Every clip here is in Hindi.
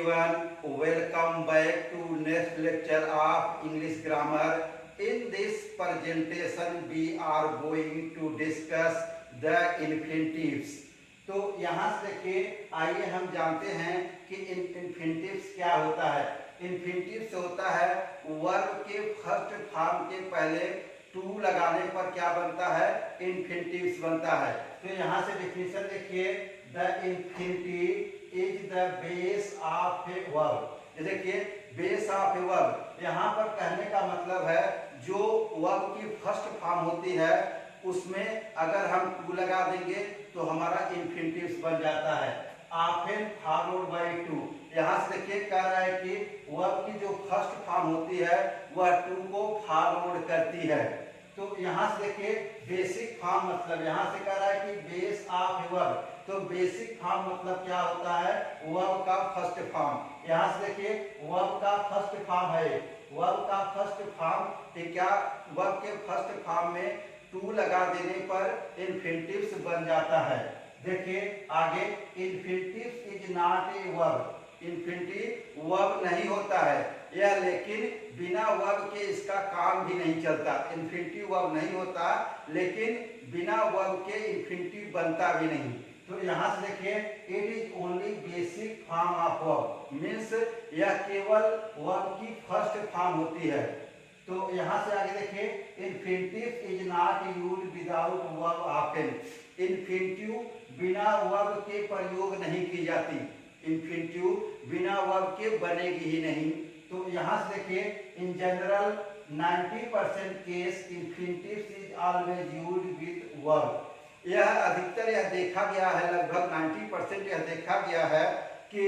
everyone, welcome back to next lecture of English grammar. In this presentation we are going to discuss the infinitives. तो यहाँ से देखिए आइए हम जानते हैं कि इन्फिनिटिव्स क्या होता है। इन्फिनिटिव्स होता है वर्ब के फर्स्ट फॉर्म के पहले टू लगाने पर क्या बनता है, इन्फिनिटिव्स बनता है। तो यहाँ से डेफिनेशन देखिए, the infinitive is the base of a verb. ये देखिए बेस ऑफ ए वर्ब, यहाँ पर कहने का मतलब है जो वर्ब की फर्स्ट फॉर्म होती है उसमें अगर हम टू लगा देंगे तो हमारा इन्फिनिटिव्स बन जाता है, ऑफन फॉलोड बाय टू। यहाँ से देखिए कह रहा है कि वर्ब की जो फर्स्ट फॉर्म होती है वह टू को फॉलोड करती है। तो यहाँ से देखिए बेसिक फॉर्म मतलब यहाँ से कह रहा है कि बेस ऑफ वर्ब, तो बेसिक फॉर्म मतलब क्या होता है, वर्ब का फर्स्ट फॉर्म। यहाँ से देखिए वर्ब का फर्स्ट फॉर्म है, वर्ब का फर्स्ट फॉर्म क्या, वर्ब के फर्स्ट फॉर्म में टू लगा देने पर इन्फिनिटिव्स बन जाता है। देखिए आगे, infinitives is not a verb, infinitive verb नहीं होता है यह, लेकिन बिना वर्ब के इसका काम भी नहीं चलता। इन्फिनिटिव वर्ब नहीं होता लेकिन बिना वर्ब के इन्फिनिटिव बनता भी नहीं। तो यहाँ से देखिए it is only basic form of verb, means यह केवल वर्ब की फर्स्ट फॉर्म होती है। तो यहाँ से आगे देखिए, infinitive is not used without verb often, infinitive बिना वर्ब के प्रयोग नहीं की जाती, इन्फिनिटिव बिना वर्ब के बनेगी ही नहीं। तो यहाँ से देखिए in general 90% case infinitives is always used with verb. यह अधिकतर यह देखा गया है, लगभग 90% यह देखा गया है कि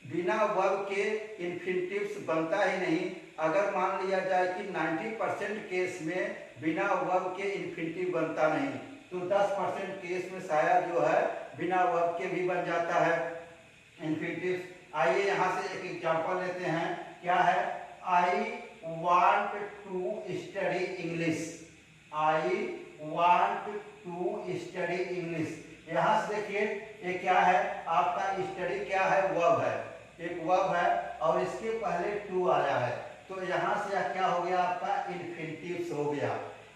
बिना वर्ब के इन्फिनिटिव्स बनता ही नहीं। अगर मान लिया जाए कि 90% केस में बिना वर्ब के इन्फिनिटिव बनता नहीं, तो 10% केस में शायद जो है बिना वर्ब के भी बन जाता है इन्फिनिटिव्स। आइए यहाँ से एक एग्जांपल लेते हैं, क्या है, I want to study English, I want to study English. यहाँ से देखिए ये क्या है, आपका स्टडी क्या है, वर्ब है, एक वर्ब है और इसके पहले टू आया है, तो यहाँ से यह क्या हो गया, आपका इन्फिनिटिव्स हो गया।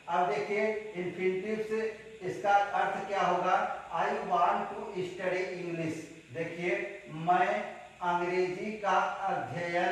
अब देखिए इन्फिनिटिव्स इसका अर्थ क्या होगा, I want to study English. देखिए मैं अंग्रेजी का अध्ययन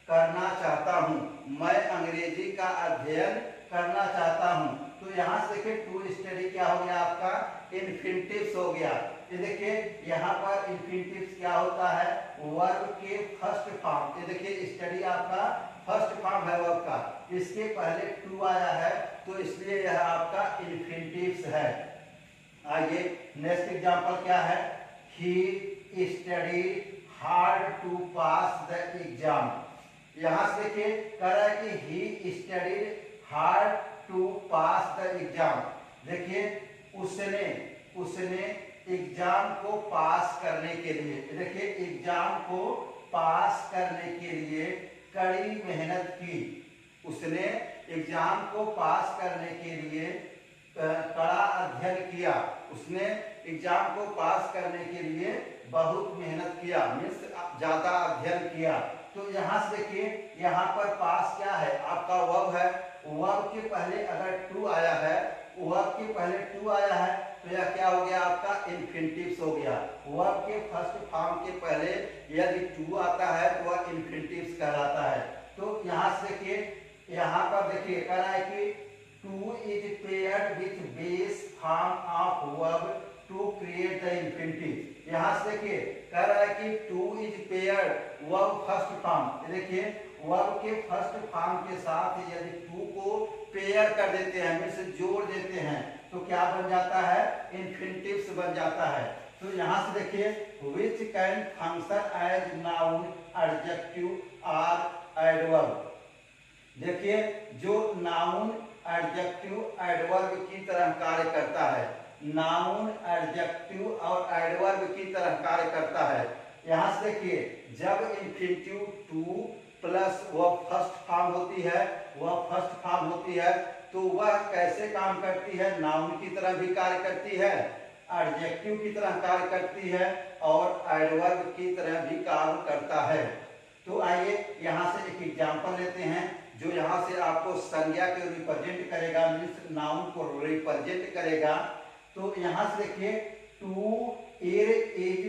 करना चाहता हूँ, मैं अंग्रेजी का अध्ययन करना चाहता हूँ। तो यहाँ से देखिए टू स्टडी क्या हो गया, आपका इन्फिनिटिव्स हो गया। ये देखिए यहाँ पर इन्फिनिटिव्स क्या होता है, वर्ब के फर्स्ट फॉर्म। ये देखिए स्टडी आपका फर्स्ट फॉर्म है वर्ब का, इसके पहले टू आया है तो इसलिए यह आपका इन्फिनिटिव्स है। आइए नेक्स्ट एग्जांपल क्या है, he studied hard to pass the exam. यहाँ से देखिए कह रहा है कि he studied hard to pass the exam. देखिए उसने एग्जाम को पास करने के लिए, देखिए एग्जाम को पास करने के लिए कड़ी मेहनत की, उसने एग्जाम को पास करने के लिए कड़ा अध्ययन किया, उसने एग्जाम को पास करने के लिए बहुत मेहनत किया, मीन्स ज्यादा अध्ययन किया। तो यहाँ से देखिए यहाँ पर पास क्या है, आपका वर्ब है, वर्ब के पहले अगर टू आया है, वर्ब के पहले टू आया है तो यह क्या हो गया, आपका इन्फिनिटिव्स हो गया। वर्ब के फर्स्ट फॉर्म के पहले यदि टू आता है तो वह इन्फिनिटिव्स कहलाता है। तो यहाँ से देखिए यहाँ पर देखिए कह रहा है कि to is paired with base form of verb to create the infinitive. यहाँ से देखिए कह रहा है कि to is paired verb first form. देखिए वर्ब के फर्स्ट फॉर्म के साथ यदि टू को पेयर कर देते हैं, मीन्स जोड़ देते हैं, तो क्या बन जाता है, इन्फिनिटिव्स बन जाता है। तो यहाँ से देखिए which can function as noun adjective और एडवर्ब। देखिए जो नाउन एडजेक्टिव एडवर्ब की तरह कार्य करता है, नाउन एडजेक्टिव और एडवर्ब की तरह कार्य करता है। यहाँ से देखिए जब इन्फिनिटिव टू प्लस वह फर्स्ट फॉर्म होती है, वह फर्स्ट फॉर्म होती है तो वह कैसे काम करती है, नाउन की तरह भी कार्य करती है एडजेक्टिव की तरह कार्य करती है और एडवर्ब की तरह भी कार्य करता है। तो आइए यहाँ से एक एग्जांपल लेते हैं जो यहाँ से आपको संज्ञा को रिप्रेजेंट करेगा, मीन्स नाउन को रिप्रेजेंट करेगा। तो यहाँ से देखिए टू एर इज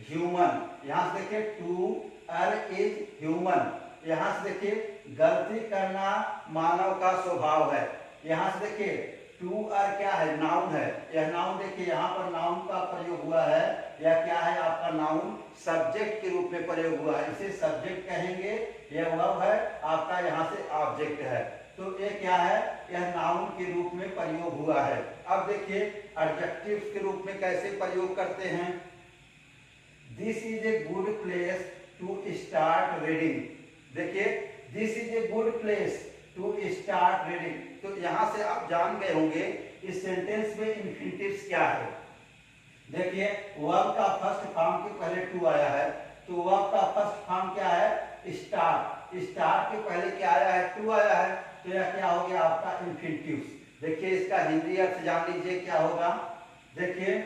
ह्यूमन, यहाँ से देखिए टू एर इज ह्यूमन। यहाँ से देखिए गलती करना मानव का स्वभाव है। यहाँ से देखिए टू आर क्या है, नाउन है। यह नाउन देखिए यहाँ पर नाउन का प्रयोग हुआ है। यह क्या है, आपका नाउन सब्जेक्ट के रूप में प्रयोग हुआ है, इसे सब्जेक्ट कहेंगे। यह वर्ब है आपका, यहाँ से ऑब्जेक्ट है। तो ये क्या है, यह नाउन के रूप में प्रयोग हुआ है। अब देखिए एडजेक्टिव्स के रूप में कैसे प्रयोग करते हैं। This is a good place to start reading. देखिए this is a good place to start reading. तो यहाँ से आप जान गए होंगे इस सेंटेंस में इन्फिनिटिव्स क्या है। देखिए वर्ब का फर्स्ट फॉर्म के पहले टू आया है, तो वर्ब का फर्स्ट फॉर्म क्या है, स्टार्ट। स्टार्ट के पहले क्या आया है, टू आया है, तो यह क्या हो गया आपका इन्फिनिटिव्स। देखिए इसका हिंदी अर्थ जान लीजिए क्या होगा। देखिए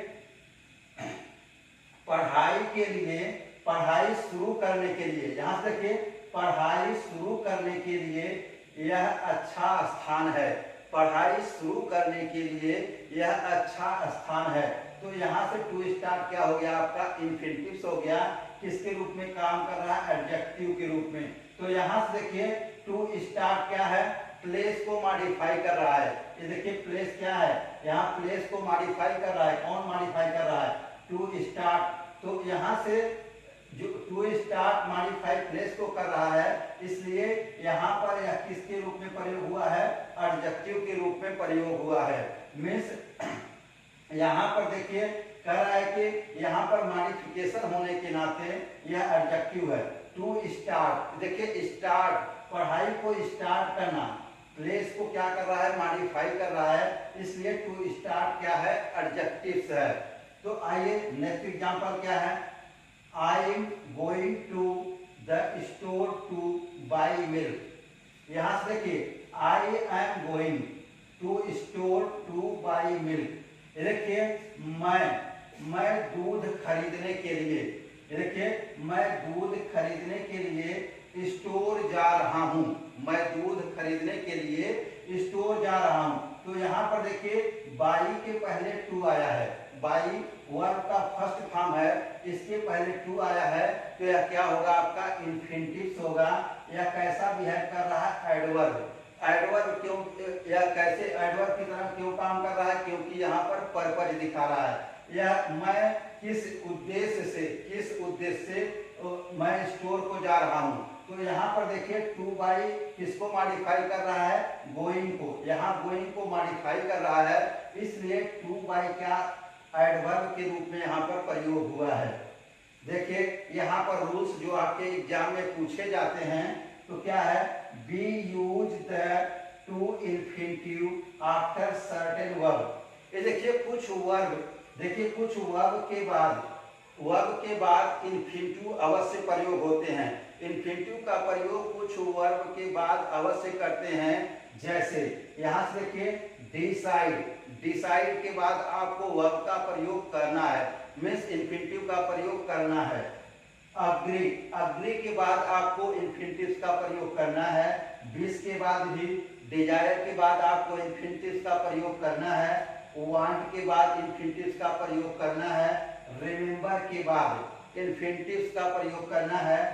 पढ़ाई के लिए, पढ़ाई शुरू करने के लिए, यहाँ से देखिए पढ़ाई शुरू करने के लिए यह अच्छा स्थान है। पढ़ाई शुरू करने के लिए यह अच्छा स्थान है। तो यहाँ से टू स्टार्ट क्या हो गया आपका इन्फिनिटिव्स हो गया। किसके रूप में काम कर रहा है, एडजेक्टिव के रूप में। तो यहाँ से देखिए टू स्टार्ट क्या है, प्लेस को मॉडिफाई कर रहा है। ये देखिए प्लेस क्या है, यहाँ प्लेस को मॉडिफाई कर रहा है। कौन मॉडिफाई कर रहा है, टू स्टार्ट। तो यहाँ से जो टू स्टार्ट मॉडिफाई प्लेस को कर रहा है, इसलिए यहाँ पर यह किसके रूप में प्रयोग हुआ है, एडजेक्टिव के रूप में प्रयोग हुआ है। मीन्स यहाँ पर देखिए कह रहा है कि यहाँ पर मॉडिफिकेशन होने के नाते यह एडजेक्टिव है। टू स्टार्ट, देखिए स्टार्ट पढ़ाई को स्टार्ट करना, प्लेस को क्या कर रहा है, मॉडिफाई कर रहा है, इसलिए टू स्टार्ट क्या है, एडजेक्टिव्स है। तो आइए नेक्स्ट एग्जांपल क्या है, I am going to the store to buy milk. यहाँ से देखिए I am going to store to buy milk. देखिए मैं दूध खरीदने के लिए, देखिए मैं दूध खरीदने के लिए स्टोर जा रहा हूँ। मैं दूध खरीदने के लिए स्टोर जा रहा हूँ। तो यहाँ पर देखिए बाई के पहले टू आया है। बाई वर्ब का फर्स्ट फॉर्म है, इसके पहले टू आया है, तो यह क्या होगा आपका इन्फिनिटिव्स होगा। यह कैसा बिहेव कर रहा है, एडवर्ब। एडवर्ब क्यों, यह कैसे एडवर्ब की तरह क्यों काम कर रहा है, क्योंकि यहाँ पर पर्पज दिखा रहा है। यह मैं किस उद्देश्य से मैं स्टोर को जा रहा हूँ। तो यहाँ पर देखिए टू बाई किसको मॉडिफाई कर रहा है, गोइंग को। यहाँ गोइंग को मॉडिफाई कर रहा है, इसलिए टू बाई क्या एडवर्ब के रूप में यहाँ पर प्रयोग हुआ है। देखिए यहाँ पर रूल्स जो आपके एग्जाम में पूछे जाते हैं, तो क्या है, we use the two infinitive after certain verb. ये देखिए कुछ वर्ब, देखिए कुछ वर्ब के बाद इन्फिनिटिव अवश्य प्रयोग होते हैं। इन्फिनिटिव का प्रयोग कुछ वर्ब के बाद अवश्य करते हैं। जैसे यहाँ से देखिए डिसाइड, डिसाइड के बाद आपको वर्ब का प्रयोग करना है, मीन्स इन्फिनिटिव का प्रयोग करना है। अग्री, अग्री के बाद आपको इन्फिनिटिव्स का प्रयोग करना है। विश के बाद भी, डिजायर के बाद आपको इन्फिनिटिव्स का प्रयोग करना है। वांट के बाद इन्फिनिटिव्स का प्रयोग करना है। रिमेंबर के बाद इन्फिनिटिव्स का प्रयोग करना है।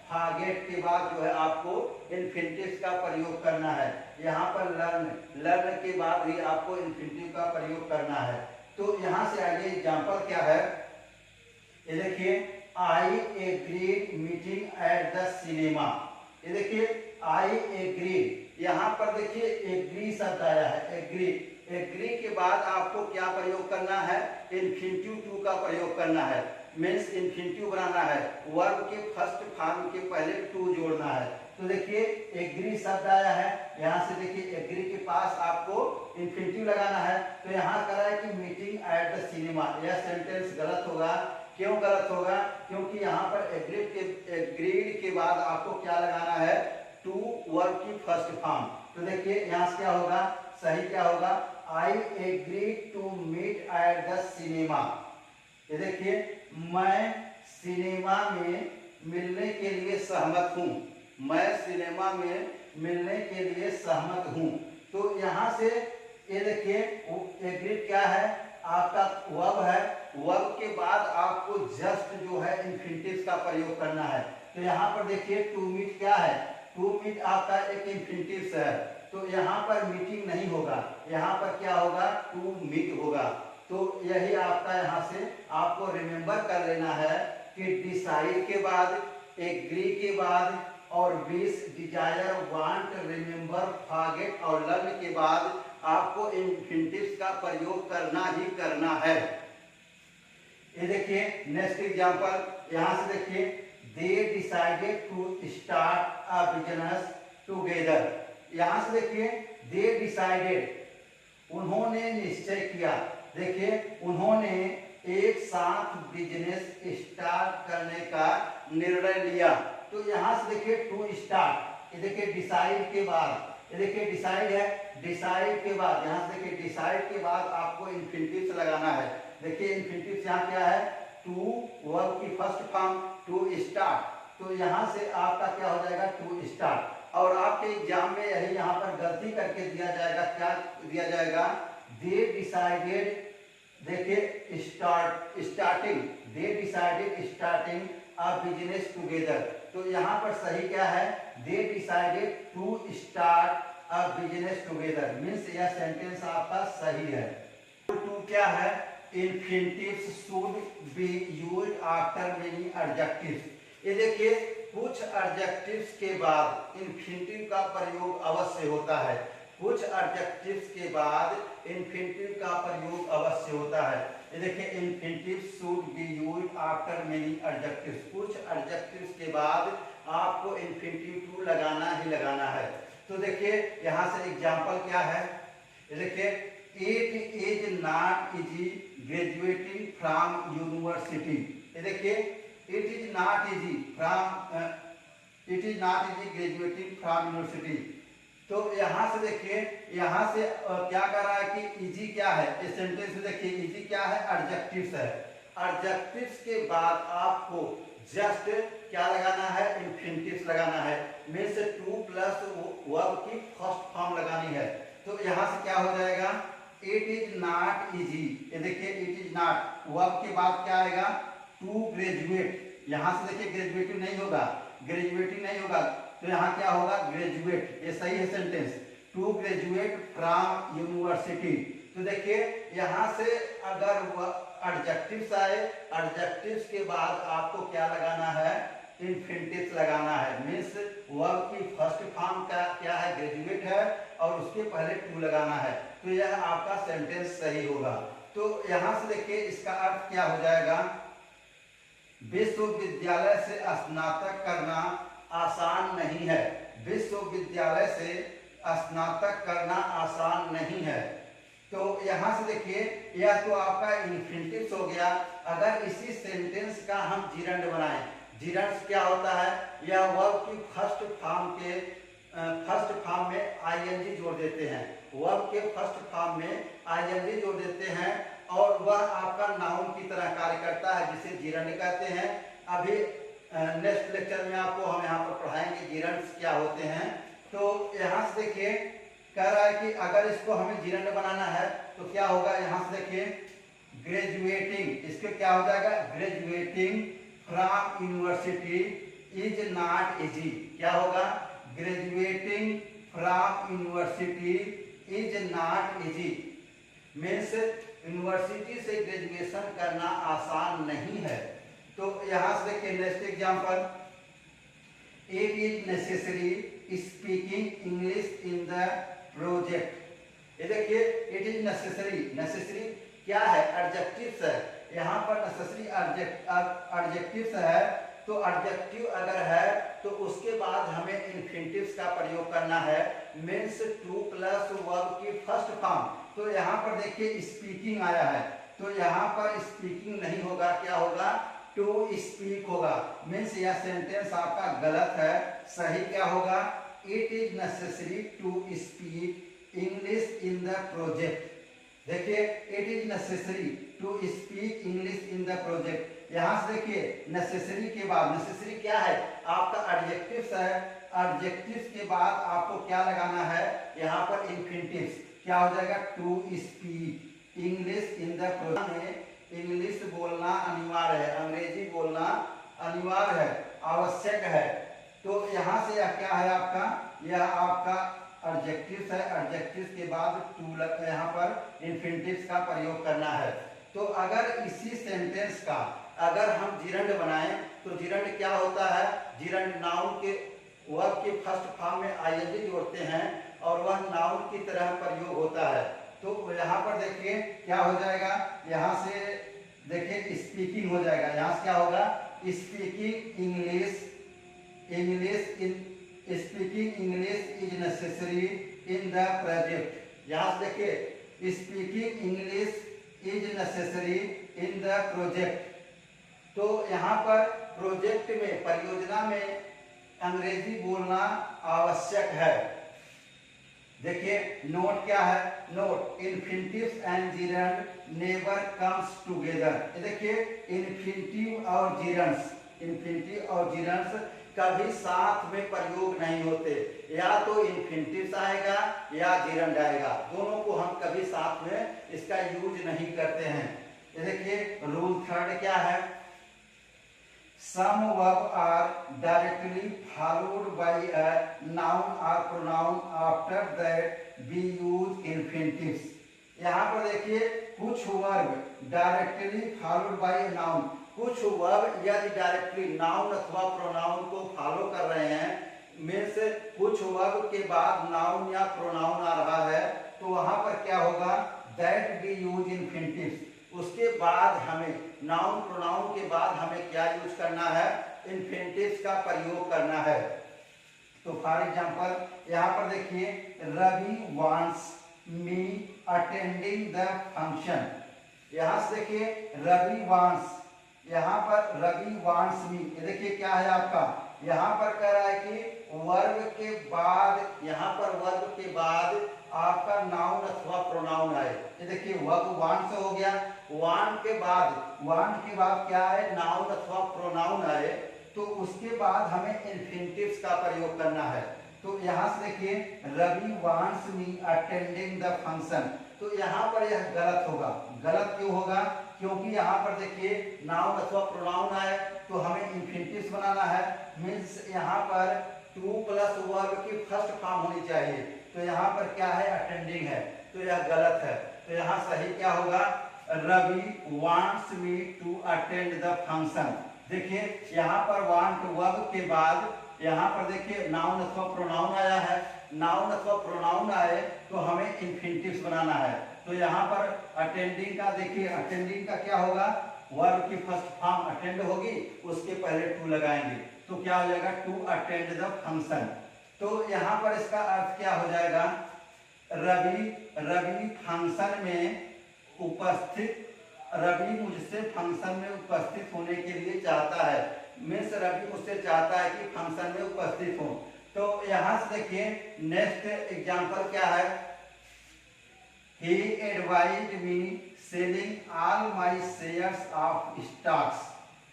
फॉरगेट के बाद जो है आपको इन्फिनिटिव्स का प्रयोग करना है। यहाँ पर लर्न, लर्न के बाद भी आपको इन्फिनिटिव का प्रयोग करना है। तो यहाँ से आगे एग्जांपल क्या है, ये देखिए I agreed meeting at the cinema. ये देखिए आई एग्रीड, यहाँ पर देखिए एग्री शब्द आया है, एग्री। एग्री के बाद आपको क्या प्रयोग करना है, इन्फिनिटिव टू का प्रयोग करना है, मीन्स इन्फिनिटिव बनाना है। वर्ब के फर्स्ट फॉर्म के पहले टू जोड़ना है। तो देखिए एग्री शब्द आया है, यहाँ से देखिए एग्री के पास आपको इन्फिनिटिव लगाना है। तो यहाँ कह रहा है कि मीटिंग एट द सिनेमा, यह सेंटेंस गलत होगा। क्यों गलत होगा, क्योंकि यहाँ पर एग्रीड के बाद आपको क्या लगाना है, टू वर्ब की फर्स्ट फॉर्म। तो देखिए यहाँ से क्या होगा, सही क्या होगा, I agree to meet at the cinema. ये देखिए, मैं सिनेमा में मिलने के लिए सहमत हूँ। मैं सिनेमा में मिलने के लिए सहमत हूँ। तो यहाँ से ये देखिए, एग्री क्या है, आपका वर्ब है। वर्ब के बाद आपको जस्ट जो है इन्फिनिटिव का प्रयोग करना है। तो यहाँ पर देखिए, टू मीट क्या है, टू मीट आपका एक इन्फिनिटिव है, तो यहाँ पर मीटिंग नहीं होगा, यहाँ पर क्या होगा, टू मीट होगा। तो यही आपका यहाँ से आपको रिमेंबर कर लेना है कि डिसाइड के बाद, एग्री के बाद और wish, desire, want, remember, forget और लर्न के बाद आपको इन्फिनिटिव्स का प्रयोग करना ही करना है। ये देखिए नेक्स्ट एग्जांपल, यहाँ से देखिए, they decided to start a business together. यहाँ से देखिए, दे डिसाइडेड, उन्होंने निश्चय किया। देखिए, उन्होंने एक साथ बिजनेस स्टार्ट करने का निर्णय लिया। तो यहाँ से देखिए टू स्टार्ट, ये देखिए डिसाइड के बाद, ये देखिए डिसाइड है, डिसाइड के बाद यहाँ से देखिए डिसाइड के बाद आपको इन्फिनिटिव लगाना है। देखिए इन्फिनिटिव यहाँ क्या है, टू, वर्ब की फर्स्ट फॉर्म टू स्टार्ट। तो यहाँ से आपका क्या हो जाएगा, टू स्टार्ट। और आपके एग्जाम में यही यहाँ पर गलती करके दिया जाएगा, क्या दिया जाएगा, दे डिसाइडेड, देखिए starting, they decided starting a business together. तो यहाँ पर सही क्या है, they decided to start a business together, means यह सेंटेंस आपका सही है। टू क्या है, infinitives should be used after many adjectives. ये देखिए, कुछ एडजेक्टिव्स के बाद इन्फिनिटिव का प्रयोग अवश्य होता है। कुछ एडजेक्टिव्स के बाद इन्फिनिटिव का प्रयोग अवश्य होता है। ये देखिए, infinitive should be used after many adjectives. कुछ एडजेक्टिव्स के बाद आपको इन्फिनिटिव टू लगाना ही लगाना है। तो देखिए यहाँ से एग्जांपल क्या है, ये देखिए, it is not easy graduating from university. ये देखिए, it is not easy graduating from university. तो यहाँ से देखिए, यहाँ से क्या कर रहा है कि इजी क्या है, इस सेंटेंस में देखिए इजी क्या है, एडजेक्टिव्स है। एडजेक्टिव्स के बाद आपको जस्ट क्या लगाना है, इन्फिनिटिव्स लगाना है, मीन्स टू प्लस वर्ब की फर्स्ट फॉर्म लगानी है। तो यहाँ से क्या हो जाएगा, इट इज नॉट इजी। ये देखिए, इट इज नॉट, वर्ब के बाद क्या आएगा, टू ग्रेजुएट। यहाँ से देखिए ग्रेजुएटिव नहीं होगा, ग्रेजुएटिव नहीं होगा, तो यहाँ क्या होगा, ग्रेजुएट। ये सही है sentence, to graduate from university. तो देखिए यहाँ से अगर एडजेक्टिव्स आए, एडजेक्टिव्स के बाद आपको क्या लगाना है, इन्फिनिटिव लगाना है, मीन्स वर्ब की फर्स्ट फॉर्म का क्या है, ग्रेजुएट है, और उसके पहले टू लगाना है। तो यह आपका सेंटेंस सही होगा। तो यहाँ से देखिए इसका अर्थ क्या हो जाएगा, विश्वविद्यालय से स्नातक करना आसान नहीं है। विश्वविद्यालय से स्नातक करना आसान नहीं है। तो यहाँ से देखिए, यह तो आपका इन्फिनिटिव हो गया। अगर इसी सेंटेंस का हम जीरंड बनाएं, जीरंड क्या होता है, यह वर्ब की फर्स्ट फॉर्म में आईएनजी जोड़ देते हैं। वर्ब के फर्स्ट फॉर्म में आईएनजी जोड़ देते हैं और वह आपका नाउन की तरह कार्य करता है, जिसे जीरंड कहते हैं। अभी नेक्स्ट लेक्चर में आपको हम यहाँ पर पढ़ाएंगे जीरंड्स क्या होते हैं। तो यहाँ से देखिए कह रहा है कि अगर इसको हमें जीरंड बनाना है तो क्या होगा, यहाँ से देखिए ग्रेजुएटिंग, इसके क्या हो जाएगा, graduating from university is not easy. क्या होगा, graduating from university is not easy, means university से ग्रेजुएशन करना आसान नहीं है। तो यहाँ से देखिए next example, it is necessary speaking English in the project. ये देखिए, इट इज नेसेसरी, नेसेसरी क्या है, एडजेक्टिव्स है। यहाँ पर नेसेसरी एडजेक्टिव्स है, तो एडजेक्टिव अगर है तो उसके बाद हमें इन्फिनिटिव्स का प्रयोग करना है, मीन्स टू प्लस वर्ब की फर्स्ट फॉर्म। तो यहाँ पर देखिए स्पीकिंग आया है, तो यहाँ पर स्पीकिंग नहीं होगा, क्या होगा, टू स्पीक होगा, मीन्स यह सेंटेंस आपका गलत है। सही क्या होगा, it is necessary to speak English in the project. देखिए it is necessary to speak English in the project. यहाँ से देखिए नेसेसरी के बाद, नेसेसरी क्या है आपका एडजेक्टिव्स है, एडजेक्टिव्स के बाद आपको क्या लगाना है यहाँ पर इन्फिनिटिव्स। क्या हो जाएगा to speak English in the project. English बोलना अनिवार्य है, अंग्रेजी बोलना अनिवार्य है, आवश्यक है। तो यहाँ से यह क्या है आपका, यह आपका एडजेक्टिव्स है, एडजेक्टिव्स के बाद टू यहाँ पर इन्फिनिटिव्स का प्रयोग करना है। तो अगर इसी सेंटेंस का अगर हम जिरंड बनाएं तो जिरंड क्या होता है, जिरंड नाउन के वर्ब के फर्स्ट फॉर्म में आईएनजी जोड़ते हैं और वह नाउन की तरह प्रयोग होता है। तो यहाँ पर देखिए क्या हो जाएगा, यहाँ से देखिए स्पीकिंग हो जाएगा, यहाँ से क्या होगा speaking English, English in speaking English is necessary in the project. यहाँ से देखिए speaking English is necessary in the project. तो यहाँ पर प्रोजेक्ट में, परियोजना में अंग्रेजी बोलना आवश्यक है। देखिए नोट क्या है, note infinitives and gerund never comes together. देखिए इन्फिनिटिव और जिरंड्स, इन्फिनिटिव और जिरंड्स कभी साथ में प्रयोग नहीं होते, या तो इन्फिनिटिव्स आएगा या जिरंड आएगा, दोनों को हम कभी साथ में इसका यूज नहीं करते हैं। ये देखिए रूल थर्ड क्या है, some verb are directly followed by a noun or pronoun, after that we use infinitives। यहाँ पर देखिए कुछ verb directly followed by noun, कुछ वर्ब यदि डायरेक्टली नाउन अथवा प्रोनाउन को फॉलो कर रहे हैं, मीन्स कुछ वर्ब के बाद नाउन या प्रोनाउन आ रहा है, तो वहां पर क्या होगा दैट वी यूज इन्फिनिटिव्स। उसके बाद हमें नाउन प्रोनाउन के बाद हमें क्या यूज करना है, इन्फिनिटिव्स का प्रयोग करना है। तो फॉर एग्जांपल यहाँ पर देखिए Ravi wants me attending the function. यहाँ से देखिए रवि वांट्स, यहाँ पर रवि वांट्स मी, ये देखिए क्या है आपका, यहाँ पर कह रहा है कि वर्ब के बाद, यहाँ पर वर्ब के बाद आपका नाउन अथवा प्रोनाउन आए। ये देखिए वर्ब वांट्स हो गया, वांट के बाद क्या है नाउन अथवा प्रोनाउन आए, तो उसके बाद हमें इन्फिनिटिव्स का प्रयोग करना है। तो यहाँ से देखिए Ravi wants me attending the function, तो यहाँ पर यह गलत होगा। गलत क्यों होगा, क्योंकि यहाँ पर देखिए नाउन अथवा प्रोनाउन आए तो हमें इन्फिनिटिव्स बनाना है, मीन्स यहाँ पर टू प्लस वर्ब की फर्स्ट फॉर्म होनी चाहिए। तो यहाँ पर क्या है अटेंडिंग है, तो यह गलत है। तो यहाँ सही क्या होगा, Ravi wants me to attend the function. देखिए यहाँ पर वांट वर्ब के बाद यहाँ पर देखिए नाउन अथवा प्रोनाउन आया है, नाउन अथवा प्रोनाउन आए तो हमें इन्फिनिटिव्स बनाना है। तो यहाँ पर अटेंडिंग का देखिए, अटेंडिंग का क्या होगा, वर्ब की फर्स्ट फॉर्म अटेंड होगी, उसके पहले टू लगाएंगे, तो क्या हो जाएगा टू अटेंड द फंक्शन। तो यहाँ पर इसका अर्थ क्या हो जाएगा, रवि फंक्शन में उपस्थित, रवि मुझसे फंक्शन में उपस्थित होने के लिए चाहता है, मीन्स रवि मुझसे चाहता है कि फंक्शन में उपस्थित हो। तो यहाँ से देखिए नेक्स्ट एग्जांपल क्या है, he advised me selling all my shares of stocks।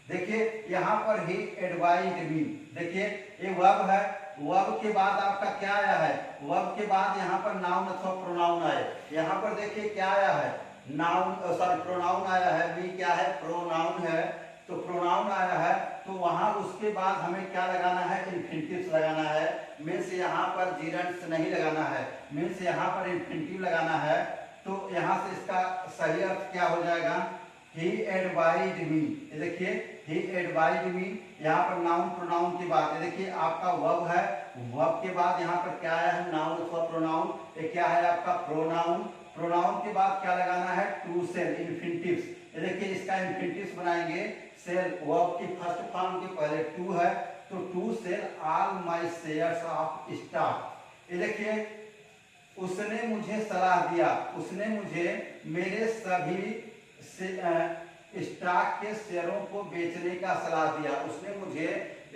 देखिए यहाँ पर he advised me, देखिए ये वर्ब है, वर्ब के बाद आपका क्या आया है, वर्ब के बाद यहाँ पर नाउन अथवा प्रोनाउन आए। यहाँ पर देखिए क्या आया है, नाउन सॉरी प्रोनाउन आया है, मी क्या है प्रोनाउन है, तो प्रोनाउन आया है, तो वहां उसके बाद हमें क्या लगाना है, इन्फिनिटिव्स लगाना है, मीन्स यहाँ पर जिरंड्स नहीं लगाना है, मीन्स यहाँ पर इन्फिनिटिव लगाना है। तो यहाँ से इसका सही अर्थ क्या हो जाएगा, he advised me। ये देखिए he advised me, यहाँ पर नाउन प्रोनाउन की बात है, देखिए आपका वर्ब है, वर्ब के बाद यहाँ पर क्या आया है नाउन अथवा प्रोनाउन, ये क्या है आपका प्रोनाउन, प्रोनाउन के बाद क्या लगाना है टू सेल इन्फिनिटिव्स। ये देखिए इसका इन्फिनिटिव्स बनाएंगे, सेल वर्ब की फर्स्ट फॉर्म के पहले टू है, तो to sell all my shares of stock. ये देखिए उसने मुझे सलाह दिया, उसने मुझे मेरे सभी स्टॉक के शेयरों को बेचने का सलाह दिया, उसने मुझे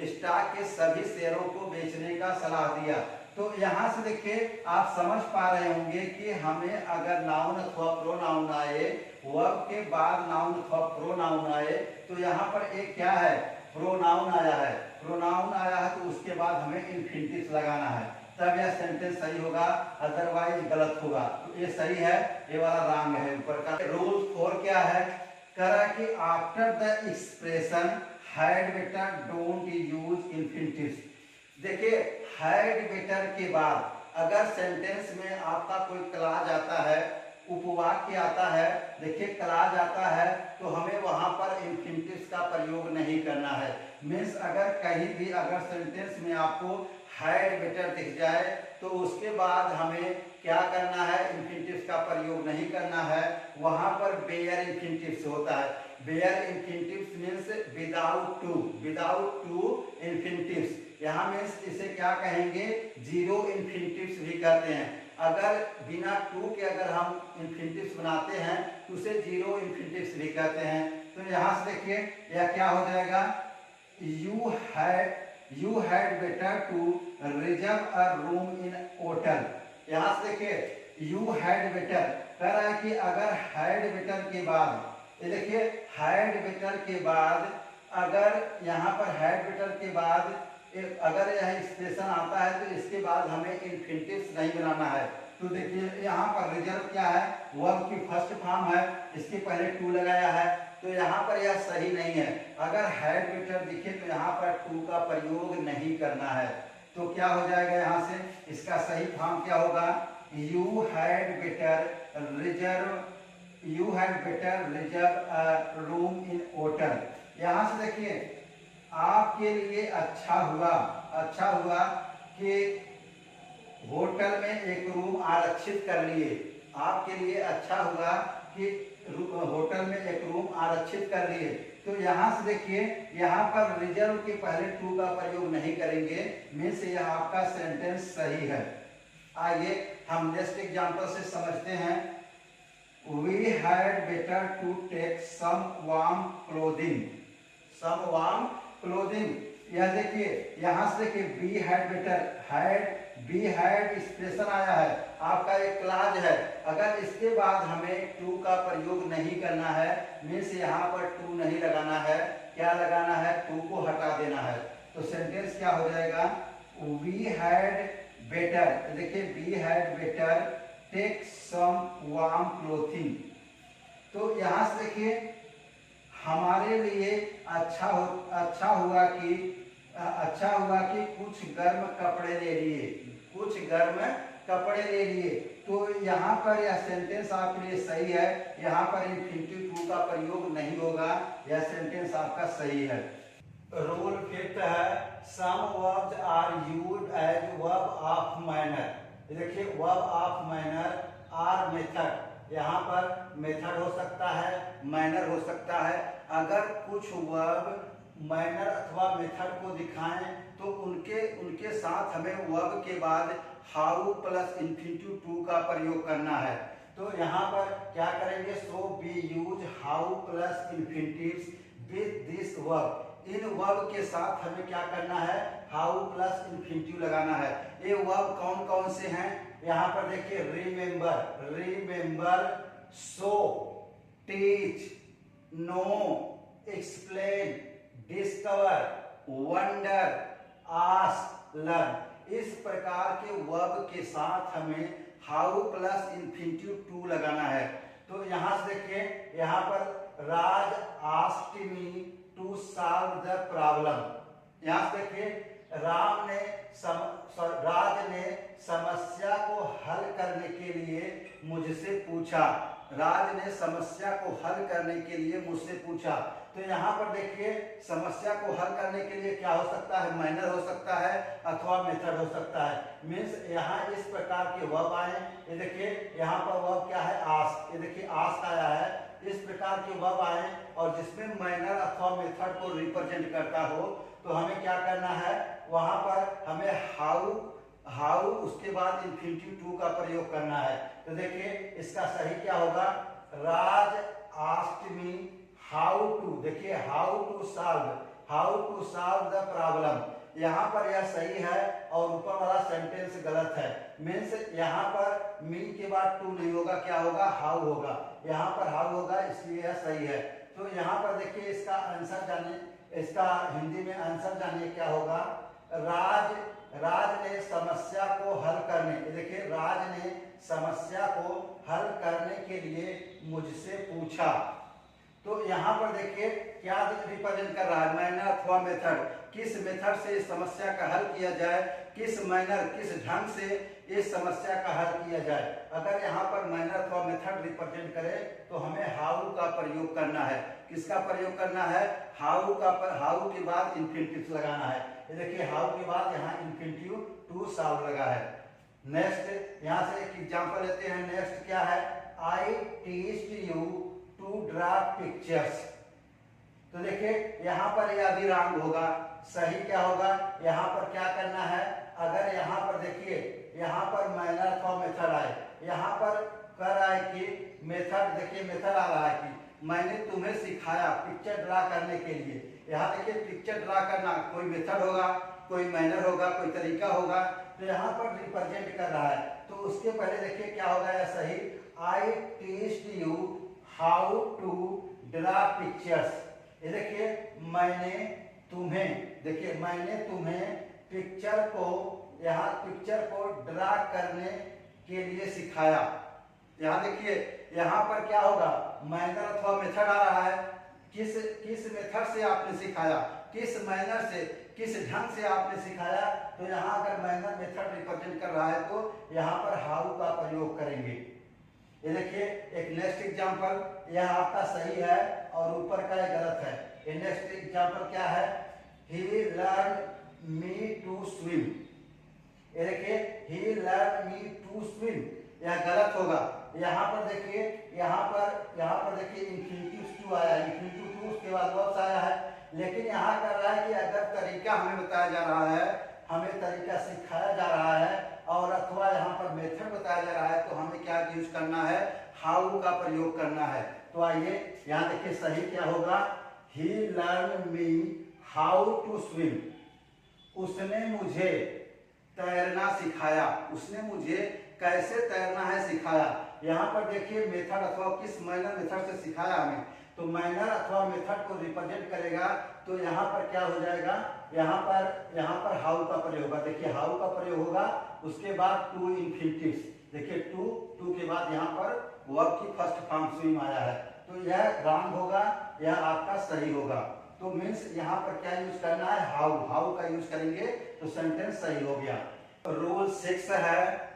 स्टॉक के सभी शेयरों को बेचने का सलाह दिया। तो यहाँ से देखिए आप समझ पा रहे होंगे कि हमें अगर नाउन अथवा प्रोनाउन आए, वर्ब के बाद नाउन अथवा प्रोनाउन आए, तो यहाँ पर एक क्या है, प्रोनाउन आया है। प्रोनाउन आया है तो उसके बाद हमें इन्फिनिटिव लगाना है, तब यह सेंटेंस सही होगा, अदरवाइज गलत होगा। तो ये सही है, ये वाला रॉन्ग है। ऊपर का रूल 4 क्या है, करा कि after the expression had better don't use infinitives. देखिए हैड बेटर के बाद अगर सेंटेंस में आपका कोई क्लॉज आता है, उपवाक्य आता है, देखिए क्लॉज आता है, तो हमें वहां पर इन्फिनिटिव्स का प्रयोग नहीं करना है। मीन्स अगर कहीं भी अगर सेंटेंस में आपको हैड बेटर दिख जाए तो उसके बाद हमें क्या करना है, इन्फिनिटिव्स का प्रयोग नहीं करना है, वहां पर बेयर इन्फिनिटिव्स होता है। Bare infinitives means without to infinitives. यहाँ मीन्स इसे क्या कहेंगे, जीरो इन्फिनिटिव्स भी कहते हैं। अगर बिना टू के अगर हम इन्फिनिटिव्स बनाते हैं तो उसे जीरो इन्फिनिटिव्स भी कहते हैं। तो यहाँ से देखिए यह क्या हो जाएगा, you had better to reserve a room in hotel. यहाँ से देखिए यू हैड बेटर कह रहा है कि अगर हैड बेटर के बाद, ये देखिए हैड बेटर के बाद अगर यहाँ पर हैड बेटर के बाद अगर यह एक्सप्रेशन आता है तो इसके बाद हमें इन्फिनिटिव्स नहीं बनाना है। तो देखिए यहाँ पर रिजर्व क्या है, वर्ब की फर्स्ट फॉर्म है, इसके पहले टू लगाया है, तो यहाँ पर यह सही नहीं है। अगर हैड बेटर दिखे तो यहाँ पर टू का प्रयोग नहीं करना है। तो क्या हो जाएगा, यहाँ से इसका सही फॉर्म क्या होगा, you had better reserve a room in hotel. यहाँ से देखिए आपके लिए अच्छा हुआ कि होटल में एक रूम आरक्षित कर लिए। आपके लिए अच्छा हुआ कि होटल में एक रूम आरक्षित कर लिए। तो यहाँ से देखिए यहाँ पर रिजर्व के पहले टू का प्रयोग नहीं करेंगे, मीन्स यह आपका सेंटेंस सही है। आइए हम नेक्स्ट एग्जांपल से समझते हैं। We had better to take some warm clothing। यह देखिए यहाँ से देखिए be had better, be had expression आया है, आपका एक क्लॉज है। अगर इसके बाद हमें टू का प्रयोग नहीं करना है, मीन्स यहाँ पर टू नहीं लगाना है, क्या लगाना है, टू को हटा देना है। तो सेंटेंस क्या हो जाएगा, वी हैड बेटर, देखिए we had better take some warm clothing. तो यहाँ से देखिए हमारे लिए अच्छा हुआ कि कुछ गर्म कपड़े ले लिए। तो यहाँ पर यह सेंटेंस आपके लिए सही है, यहाँ पर इन्फिनिटिव टू का प्रयोग नहीं होगा, यह सेंटेंस आपका सही है। रूल 5 है, some verbs are used as verb of manner. देखिए verb of manner are method, यहाँ पर मेथड हो सकता है, मैनर हो सकता है। अगर कुछ वर्ब मैनर अथवा मेथड को दिखाएं तो उनके साथ हमें वर्ब के बाद हाउ प्लस इन्फिनिटिव टू का प्रयोग करना है। तो यहाँ पर क्या करेंगे, so we use how plus infinitives with this verb. इन वर्ब के साथ हमें क्या करना है, हाउ प्लस इन्फिनिटिव लगाना है। ये वर्ब कौन कौन से हैं, यहाँ पर देखिए remember, show, teach, know, explain, discover, wonder, ask, learn. इस प्रकार के वर्ब के साथ हमें हाउ प्लस इन्फिनिटिव टू लगाना है। तो यहाँ से देखिए यहाँ पर Raj asked me to solve the problem. यहाँ से देखिए राज ने समस्या को हल करने के लिए मुझसे पूछा। राज ने समस्या को हल करने के लिए मुझसे पूछा। तो यहाँ पर देखिए समस्या को हल करने के लिए क्या हो सकता है, मैनर हो सकता है अथवा मेथड हो सकता है। मीन्स यहाँ इस प्रकार के वर्ब आए। ये देखिए यहाँ पर वर्ब क्या है, आस्क। ये देखिए आस्क आया है। इस प्रकार के वर्ब आए और जिसमें मैनर अथवा मेथड को रिप्रेजेंट करता हो तो हमें क्या करना है, वहां पर हमें हाउ उसके बाद इन्फिनिटिव टू का प्रयोग करना है। तो देखिए इसका सही क्या होगा, Raj asked me how to, देखिए how to solve how to solve the problem. यहाँ पर यह सही है और ऊपर वाला सेंटेंस गलत है। मीन्स यहाँ पर मी के बाद टू नहीं होगा, क्या होगा, हाउ होगा। यहाँ पर हाउ होगा, इसलिए यह सही है। तो यहाँ पर देखिए इसका आंसर जानिए, इसका हिंदी में आंसर जानिए क्या होगा। राज ने समस्या को हल करने, देखिए राज ने समस्या को हल करने के लिए मुझसे पूछा। तो यहाँ पर देखिए क्या रिप्रेजेंट कर रहा है, मैनर अथवा मेथड। किस मेथड से इस समस्या का हल किया जाए, किस मैनर, किस ढंग से इस समस्या का हल किया जाए। अगर यहाँ पर मैनर अथवा मेथड रिप्रेजेंट करे तो हमें हाउ का प्रयोग करना है। किसका प्रयोग करना है, हाउ का। हाउ के बाद इन्फिनिटिव लगाना है। ये देखिए हाउ के बाद यहाँ इन्फिनिटिव टू सॉल्व लगा है। नेक्स्ट यहाँ से एक एग्जांपल लेते हैं। नेक्स्ट क्या है, आई teached you to draw pictures. तो देखिए यहाँ पर यह भी रॉन्ग होगा। सही क्या होगा, यहाँ पर क्या करना है, अगर यहाँ पर देखिए यहाँ पर मैनर अथवा मेथड आए, यहाँ पर कर रहा है कि मेथड, देखिए मेथड आ रहा है कि मैंने तुम्हें सिखाया पिक्चर ड्रा करने के लिए। यहाँ देखिए पिक्चर ड्रा करना कोई मेथड होगा, कोई मैनर होगा, कोई तरीका होगा। तो यहाँ पर रिप्रेजेंट कर रहा है, तो उसके पहले देखिए क्या होगा, यह सही, I teached you how to draw pictures. ये देखिए मैंने तुम्हें, देखिए मैंने तुम्हें पिक्चर को, यहाँ पिक्चर को ड्रा करने के लिए सिखाया। यहाँ देखिए यहाँ पर क्या होगा, मैनर अथवा मेथड आ रहा है। किस मेथड से आपने सिखाया, किस मैनर से, किस ढंग से आपने सिखाया। तो यहाँ अगर मैनर मेथड रिप्रेजेंट कर रहा है तो यहाँ पर हाउ का प्रयोग करेंगे। ये देखिए एक नेक्स्ट एग्जांपल, यह आपका सही है और ऊपर का ये गलत है। ये नेक्स्ट एग्जांपल क्या है, ही लर्न मी टू स्विम। ये देखिए ही लर्न मी टू स्विम, यह गलत होगा। यहाँ पर देखिए यहाँ पर देखिए इन्फिनिटिव टू आया, इन्फिनिटिव टू उसके बाद वर्ब्स आया है। लेकिन यहाँ कर रहा है कि अगर तरीका हमें बताया जा रहा है, हमें तरीका सिखाया जा रहा है और अथवा यहाँ पर मेथड बताया जा रहा है, तो हमें क्या यूज करना है, हाउ का प्रयोग करना है। तो आइए यहाँ देखिए सही क्या होगा, he learn me how to swim. उसने मुझे तैरना सिखाया, उसने मुझे कैसे तैरना है सिखाया। यहाँ पर देखिए मेथड अथवा किस मैनर मेथड से सिखाया हमें, तो मैनर अथवा मेथड को रिप्रेजेंट करेगा। तो यहाँ पर क्या हो जाएगा, यहाँ पर हाउ का प्रयोग होगा। देखिए हाउ का प्रयोग होगा, उसके बाद टू इन्फिनिटिव्स। देखिए टू के बाद यहाँ पर वर्ब की फर्स्ट फॉर्म स्विम आया है। तो यह रॉन्ग होगा, यह आपका सही होगा। तो मीन्स यहाँ पर क्या यूज करना है, हाउ का यूज करेंगे तो सेंटेंस सही हो गया। रूल 6 है,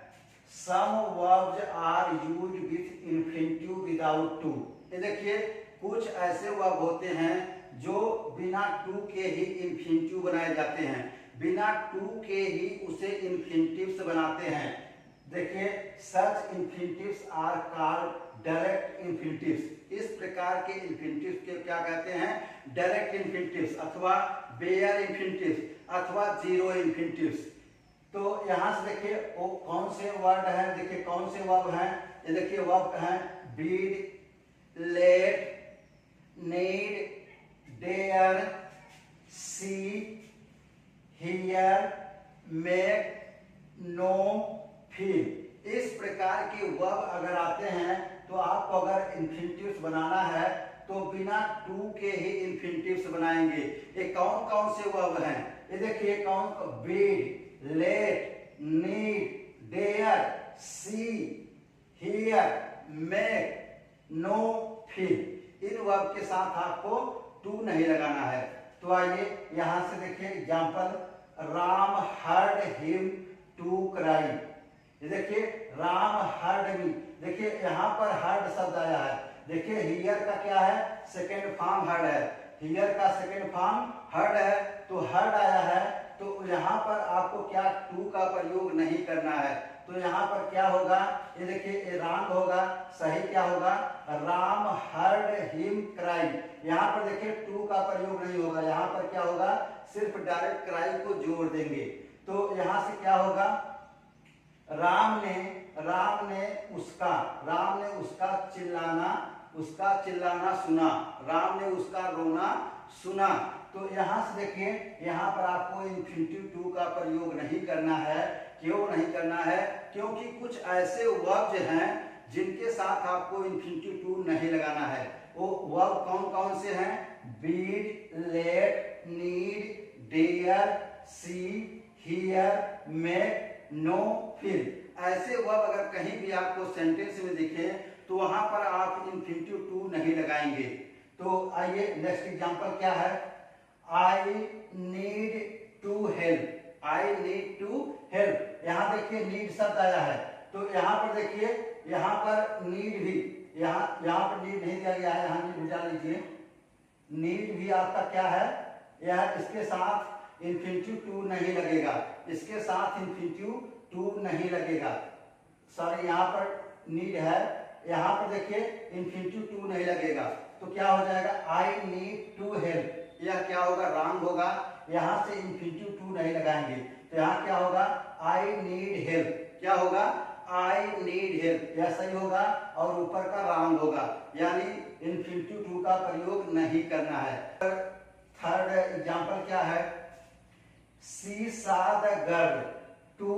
some verbs are used with infinitive without to. ये देखिए कुछ ऐसे वर्ब होते हैं जो बिना टू के ही इन्फिनिटिव बनाए जाते हैं, बिना टू के ही उसे इन्फिनिटिव्स बनाते हैं। देखिए सच इन्फिनिटिव्स आर कॉल्ड डायरेक्ट इन्फिनिटिव्स। इस प्रकार के इन्फिनिटिव्स के क्या कहते हैं, डायरेक्ट इन्फिनिटिव्स अथवा बेयर इन्फिनिटिव्स अथवा जीरो इन्फिनिटिव्स। तो यहाँ से देखिए वो कौन से वर्ड हैं, देखिए कौन से वर्ब हैं। ये देखिए वर्ब हैं bid, let, need, dare, see, hear, make, know, feel. इस प्रकार के वर्ब अगर आते हैं तो आपको अगर इन्फिनिटिव्स बनाना है तो बिना टू के ही इन्फिनिटिव्स बनाएंगे। ये कौन कौन से वर्ब हैं, ये देखिए कौन, bid, let, need, dare, see, hear, make, know, feel. इन वर्ब के साथ आपको टू नहीं लगाना है। तो आइए यहां से देखिए example, Ram heard him to cry. ये देखिए राम हर्ड मी, देखिए यहाँ पर हर्ड शब्द आया है। देखिए हियर का क्या है, सेकेंड फॉर्म हर्ड है, हियर का सेकेंड फॉर्म हर्ड है, तो हर्ड आया है। तो यहाँ पर आपको क्या टू का प्रयोग नहीं करना है। तो यहाँ पर क्या होगा, ये देखिए रॉन्ग होगा। सही क्या होगा, राम हर्ड हिम क्राई। यहाँ पर देखिए टू का प्रयोग नहीं होगा, यहाँ पर क्या होगा, सिर्फ डायरेक्ट क्राई को जोड़ देंगे। तो यहाँ से क्या होगा, राम ने उसका चिल्लाना सुना, राम ने उसका रोना सुना। तो यहाँ से देखिए, यहाँ पर आपको इंफिनिटिव टू का प्रयोग नहीं करना है। क्यों नहीं करना है? क्योंकि कुछ ऐसे वर्ब हैं जिनके साथ आपको इंफिनिटिव टू नहीं लगाना है। वो वर्ब कौन कौन से हैं? Bid, let, need, dare, see, hear, make, know, feel. ऐसे वर्ब अगर कहीं भी आपको सेंटेंस में दिखे तो वहां पर आप इंफिनिटिव टू नहीं लगाएंगे। तो आइए नेक्स्ट एग्जांपल क्या है? I need to help. I need to help. यहाँ देखिए नीड शब्द आया है, तो यहाँ पर देखिए, यहाँ पर नीड भी, यहाँ पर नीड नहीं दिया गया है, यहाँ नीड भी डाल लीजिए। नीड भी आपका क्या है? यह इसके साथ इंफिनिटिव टू नहीं लगेगा, इसके साथ इंफिनिटिव टू नहीं लगेगा। सॉरी, यहाँ पर नीड है, यहाँ पर देखिए इंफिनिटिव टू नहीं लगेगा, तो क्या हो जाएगा? I need to help. यह क्या होगा? रॉन्ग होगा। यहाँ से इंफिनिटिव टू नहीं लगाएंगे, तो यहाँ क्या होगा? I need help. क्या होगा? I need help. यह सही होगा और ऊपर का रॉन्ग होगा, यानी इंफिनिटिव टू का प्रयोग नहीं करना है। थर्ड एग्जांपल क्या है? She saw the girl to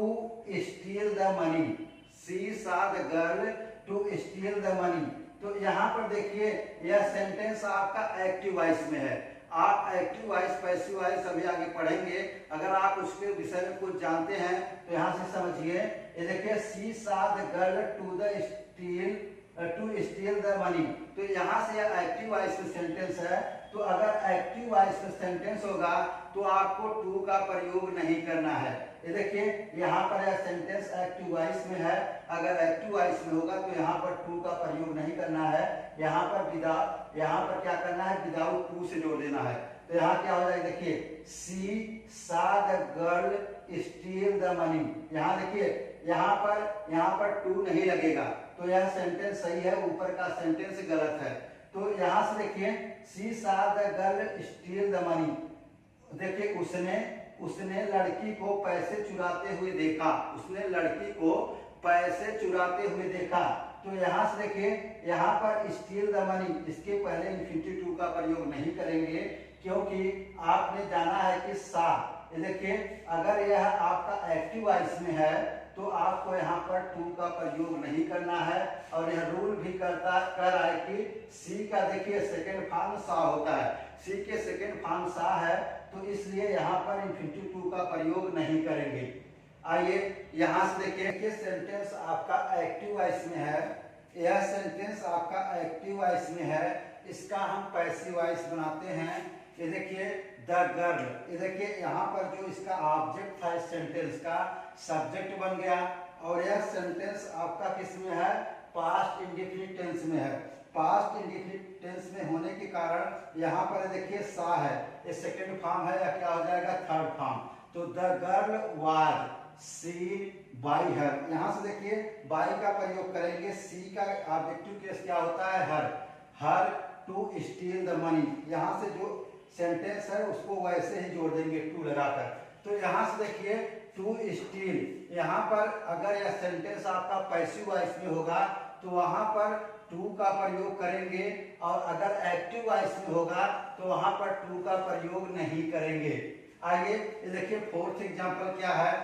steal the money. She saw the girl to steal the money. तो यहाँ पर देखिए, यह सेंटेंस आपका एक्टिव वॉइस में है। आप एक्टिव वॉइस, पैसिव वॉइस अभी आगे पढ़ेंगे। अगर आप उसके विषय में कुछ जानते हैं तो यहाँ से समझिए। ये देखिए, she saw the girl to steal the money. तो यहाँ से यह एक्टिव वॉइस में सेंटेंस है, तो अगर एक्टिव वॉइस में सेंटेंस होगा तो आपको टू का प्रयोग नहीं करना है। ये देखिए, यहाँ पर यह सेंटेंस एक्टिव वॉइस में है, अगर एक्टिव वॉइस में होगा तो यहाँ पर टू का प्रयोग नहीं करना है। यहाँ पर क्या करना है? विदाउट टू से जोड़ देना है। तो यहाँ क्या हो जाएगा? देखिए, she saw the girl steel the money. यहाँ देखिए, यहाँ पर टू नहीं लगेगा, तो यह सेंटेंस सही है, ऊपर का सेंटेंस गलत है। तो यहाँ से देखिए, she saw the girl steel the money. देखिए, उसने लड़की को पैसे चुराते हुए देखा। उसने लड़की को पैसे चुराते हुए देखा। तो यहाँ से देखिए, यहाँ पर स्टील द मनी, इसके पहले इंफिनिटिव टू का प्रयोग नहीं करेंगे, क्योंकि आपने जाना है कि सा। ये देखिए, अगर यह आपका एक्टिव वॉइस में है तो आपको यहाँ पर टू का प्रयोग नहीं करना है। और यह रूल भी कह रहा है कि सी का देखिए सेकेंड फॉर्म सा होता है, सी के सेकेंड फॉर्म सा है, तो इसलिए यहाँ पर इंफिनिटिव टू का प्रयोग नहीं करेंगे। आइए यहाँ से देखिए, सेंटेंस आपका एक्टिव वॉइस में है। यह सेंटेंस आपका एक्टिव वॉइस में है, इसका हम पैसिव वॉइस बनाते हैं। ये देखिए, द गर्ल। ये देखिए, यहाँ पर जो इसका ऑब्जेक्ट था इस सेंटेंस का, सब्जेक्ट बन गया। और यह सेंटेंस आपका किस में है? पास्ट इंडेफिनिट टेंस में है। पास्ट इंडेफिनिट टेंस में होने के कारण यहाँ पर देखिए सा है, ये सेकेंड फॉर्म है, या क्या हो जाएगा? Third form. तो the girl was seen by her. यहाँ से देखिए, बाय का प्रयोग करेंगे। सी का ऑब्जेक्टिव केस क्या होता है? Her to steal the money. यहाँ से जो सेंटेंस है उसको वैसे ही जोड़ देंगे टू लगाकर। तो यहाँ से देखिए, टू स्टील, यहाँ पर अगर यह सेंटेंस आपका पैसिव वॉइस में होगा तो वहां पर टू का प्रयोग करेंगे, और अगर एक्टिव वॉइस में होगा तो वहां पर टू का प्रयोग नहीं करेंगे। आइए ये देखिए, फोर्थ एग्जांपल क्या है?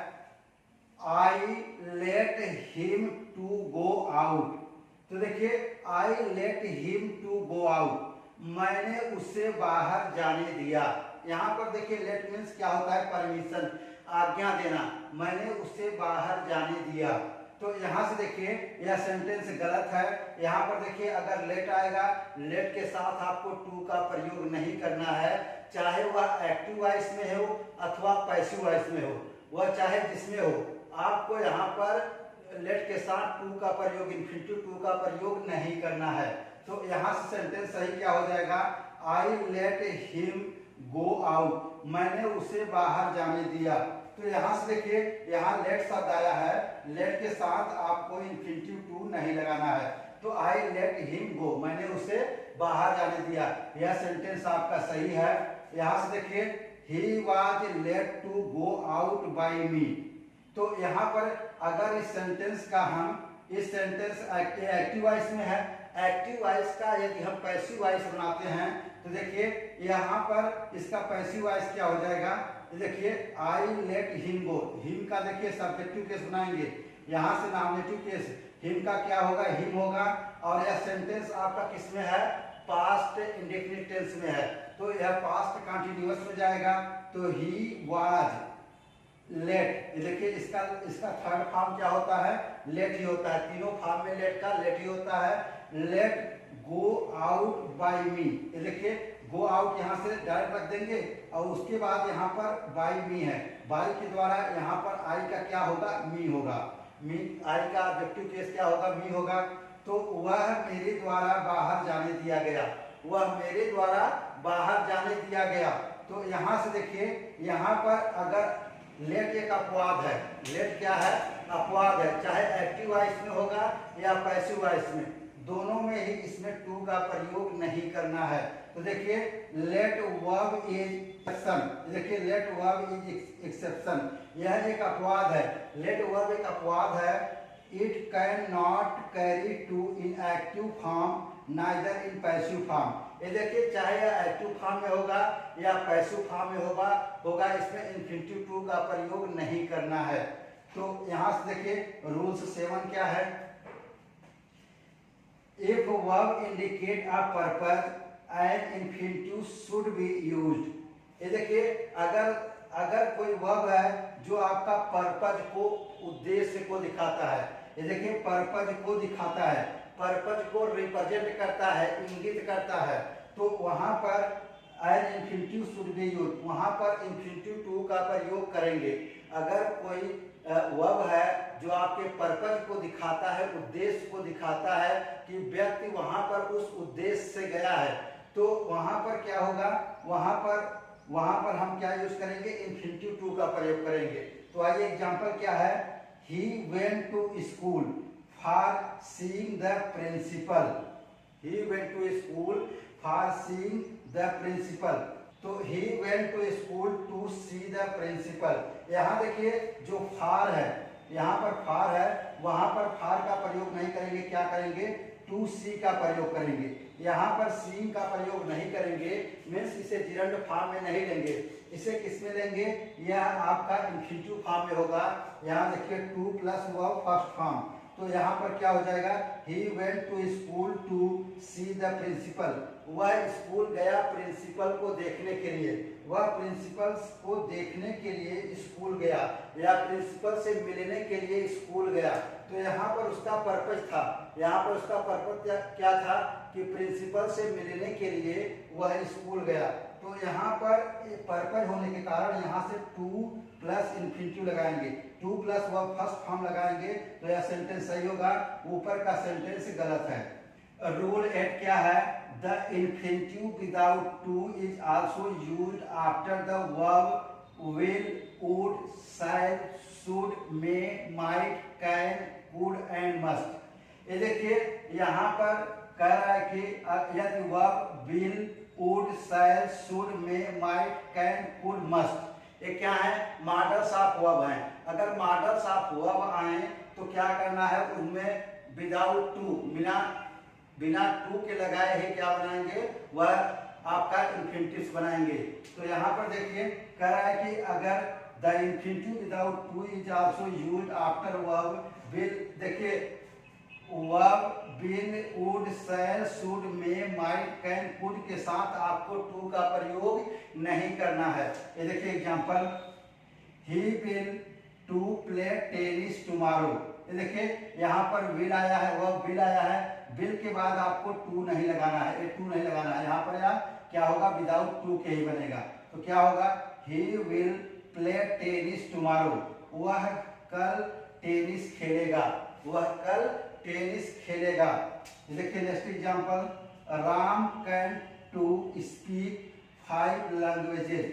I let him to go out. तो देखिए, I let him to go out, मैंने उसे बाहर जाने दिया। यहाँ पर देखिए, लेट मीन्स क्या होता है? परमिशन, आज्ञा देना। मैंने उसे बाहर जाने दिया। तो यहाँ से देखिए, यह सेंटेंस गलत है। यहाँ पर देखिए, अगर लेट आएगा, लेट के साथ आपको टू का प्रयोग नहीं करना है, चाहे वह एक्टिव वॉइस में हो अथवा पैसिव वॉइस में हो, वह चाहे जिसमें हो, आपको यहाँ पर लेट के साथ टू का प्रयोग, इंफिनिटिव टू का प्रयोग नहीं करना है। तो यहाँ से सेंटेंस सही क्या हो जाएगा? आई लेट हिम गो आउट, मैंने उसे बाहर जाने दिया। तो यहाँ से देखिए, यहाँ लेट शब्द आया है, लेट के साथ आपको इंफिनिटिव टू नहीं लगाना है। तो आई लेट हिम गो, मैंने उसे बाहर जाने दिया, यह सेंटेंस आपका सही है। यहाँ से देखिए, he was let to go out by me. तो यहाँ पर अगर इस सेंटेंस का इस सेंटेंस एक्टिव वॉइस में है, एक्टिव वॉइस का यदि हम पैसिव वॉइस बनाते हैं तो देखिए यहाँ पर इसका पैसिव वॉइस क्या हो जाएगा, देखिए I let him go, him का देखिए सब्जेक्टिव केस बनाएंगे, यहाँ से नॉमिनेटिव केस, हिम का क्या होगा, हिम होगा, और यह सेंटेंस आपका किस में है, पास्ट इंडेफिनिट टेंस में है, तो यह पास्ट कंटिन्यूअस में जाएगा, तो ही वाज लेट, देखिए इसका थर्ड फॉर्म क्या होता है, लेट ही होता है, तीनों फॉर्म में लेट का लेट ही होता है, लेट गो आउट बाय मी, ये देखिए गो आउट यहाँ से डायरेक्ट रख देंगे और उसके बाद यहाँ पर बाय मी है, बाय के द्वारा यहाँ पर आई का क्या होगा, मी होगा, मी आई का ऑब्जेक्टिव केस क्या होगा, मी होगा, तो वह मेरे द्वारा बाहर जाने दिया गया, वह मेरे द्वारा बाहर जाने दिया गया, तो यहाँ से देखिए यहाँ पर अगर लेट एक अपवाद है, लेट क्या है, अपवाद है, चाहे एक्टिव वॉइस में होगा या पैसिव वॉइस में, दोनों में ही इसमें टू का प्रयोग नहीं करना है, तो देखिए लेट वर्ब इज एक्सेप्शन, देखिए लेट वर्ब इज एक्सेप्शन, यह एक अपवाद है, लेट वर्ब एक अपवाद है, it can not carry to in active form neither in passive form, ये देखिए चाहे यह एक्टिव फॉर्म में होगा या पैसिव फॉर्म में होगा इसमें इन्फिनिटिव टू का प्रयोग नहीं करना है, तो यहाँ से देखिए रूल्स 7 क्या है, if verb indicate a purpose an infinitive should be used, ये देखिए अगर कोई वर्ब है जो आपका पर्पज को, उद्देश्य को दिखाता है, ये देखिए पर्पज को दिखाता है, पर्पज को रिप्रेजेंट करता है, इंगित करता है, तो वहां पर an infinitive should be use, वहां पर इन्फिनिटिव टू का प्रयोग करेंगे, अगर कोई वर्ब है जो आपके पर्पज को दिखाता है, उद्देश्य को दिखाता है कि व्यक्ति वहां पर उस उद्देश्य से गया है, तो वहां पर क्या होगा, वहां पर हम क्या यूज करेंगे, इन्फिनिटिव टू का प्रयोग करेंगे, तो आइए एग्जांपल क्या है, he went to school for seeing the principal, he went to school for seeing the principal, तो he went to school to see the principal, यहाँ देखिए जो फार है, यहाँ पर फार है, वहां पर फार का प्रयोग नहीं करेंगे, क्या करेंगे, टू सी का प्रयोग करेंगे, यहाँ पर सीइंग का प्रयोग नहीं करेंगे, मीन्स इसे जिरंड फॉर्म में नहीं लेंगे, इसे किस में लेंगे, यह आपका इन्फिनिटिव फॉर्म में होगा, यहाँ देखिए to plus verb first form, तो यहाँ पर क्या हो जाएगा, he went to school to see the principal, वह स्कूल गया प्रिंसिपल को देखने के लिए, वह प्रिंसिपल को देखने के लिए स्कूल गया या प्रिंसिपल से मिलने के लिए स्कूल गया, तो यहाँ पर उसका पर्पज था, यहाँ पर उसका पर्पज क्या था कि प्रिंसिपल से मिलने के लिए वह स्कूल गया, तो यहाँ पर पर्पज होने के कारण यहाँ से टू प्लस इन्फिनिटिव लगाएंगे, टू प्लस वह फर्स्ट फॉर्म लगाएंगे, तो यह सेंटेंस सही होगा, ऊपर का सेंटेंस गलत है। रूल 8 क्या है, the infinitive without to is also used after the verb will, would, shall, should, may, might, can, could and must, ये देखिए यहाँ पर कह रहा है कि यदि verb will, would, shall, should, may, might, can, could, must, ये क्या है, मॉडल्स ऑफ वर्ब हैं, अगर मॉडल्स ऑफ वर्ब आए तो क्या करना है, उनमें विदाउट टू, बिना टू के लगाए ही क्या बनाएंगे, वह आपका इन्फिनिटिव्स बनाएंगे, तो यहाँ पर देखिए कह रहा है कि अगर the infinitive without to is also used after verb will, देखिए verb will, would, shall, should, may, might, can, could के साथ आपको टू का प्रयोग नहीं करना है, ये देखिए example, he will to play tennis tomorrow, ये देखिए यहाँ पर विल आया है, वर्ब विल आया है, विल के बाद आपको टू नहीं लगाना है, ये टू नहीं लगाना है, यहाँ पर यार क्या होगा, विदाउट टू के ही बनेगा, तो क्या होगा, he will play tennis tomorrow, वह कल टेनिस खेलेगा, वह कल टेनिस खेलेगा, देखिए next example, Ram can to speak 5 languages,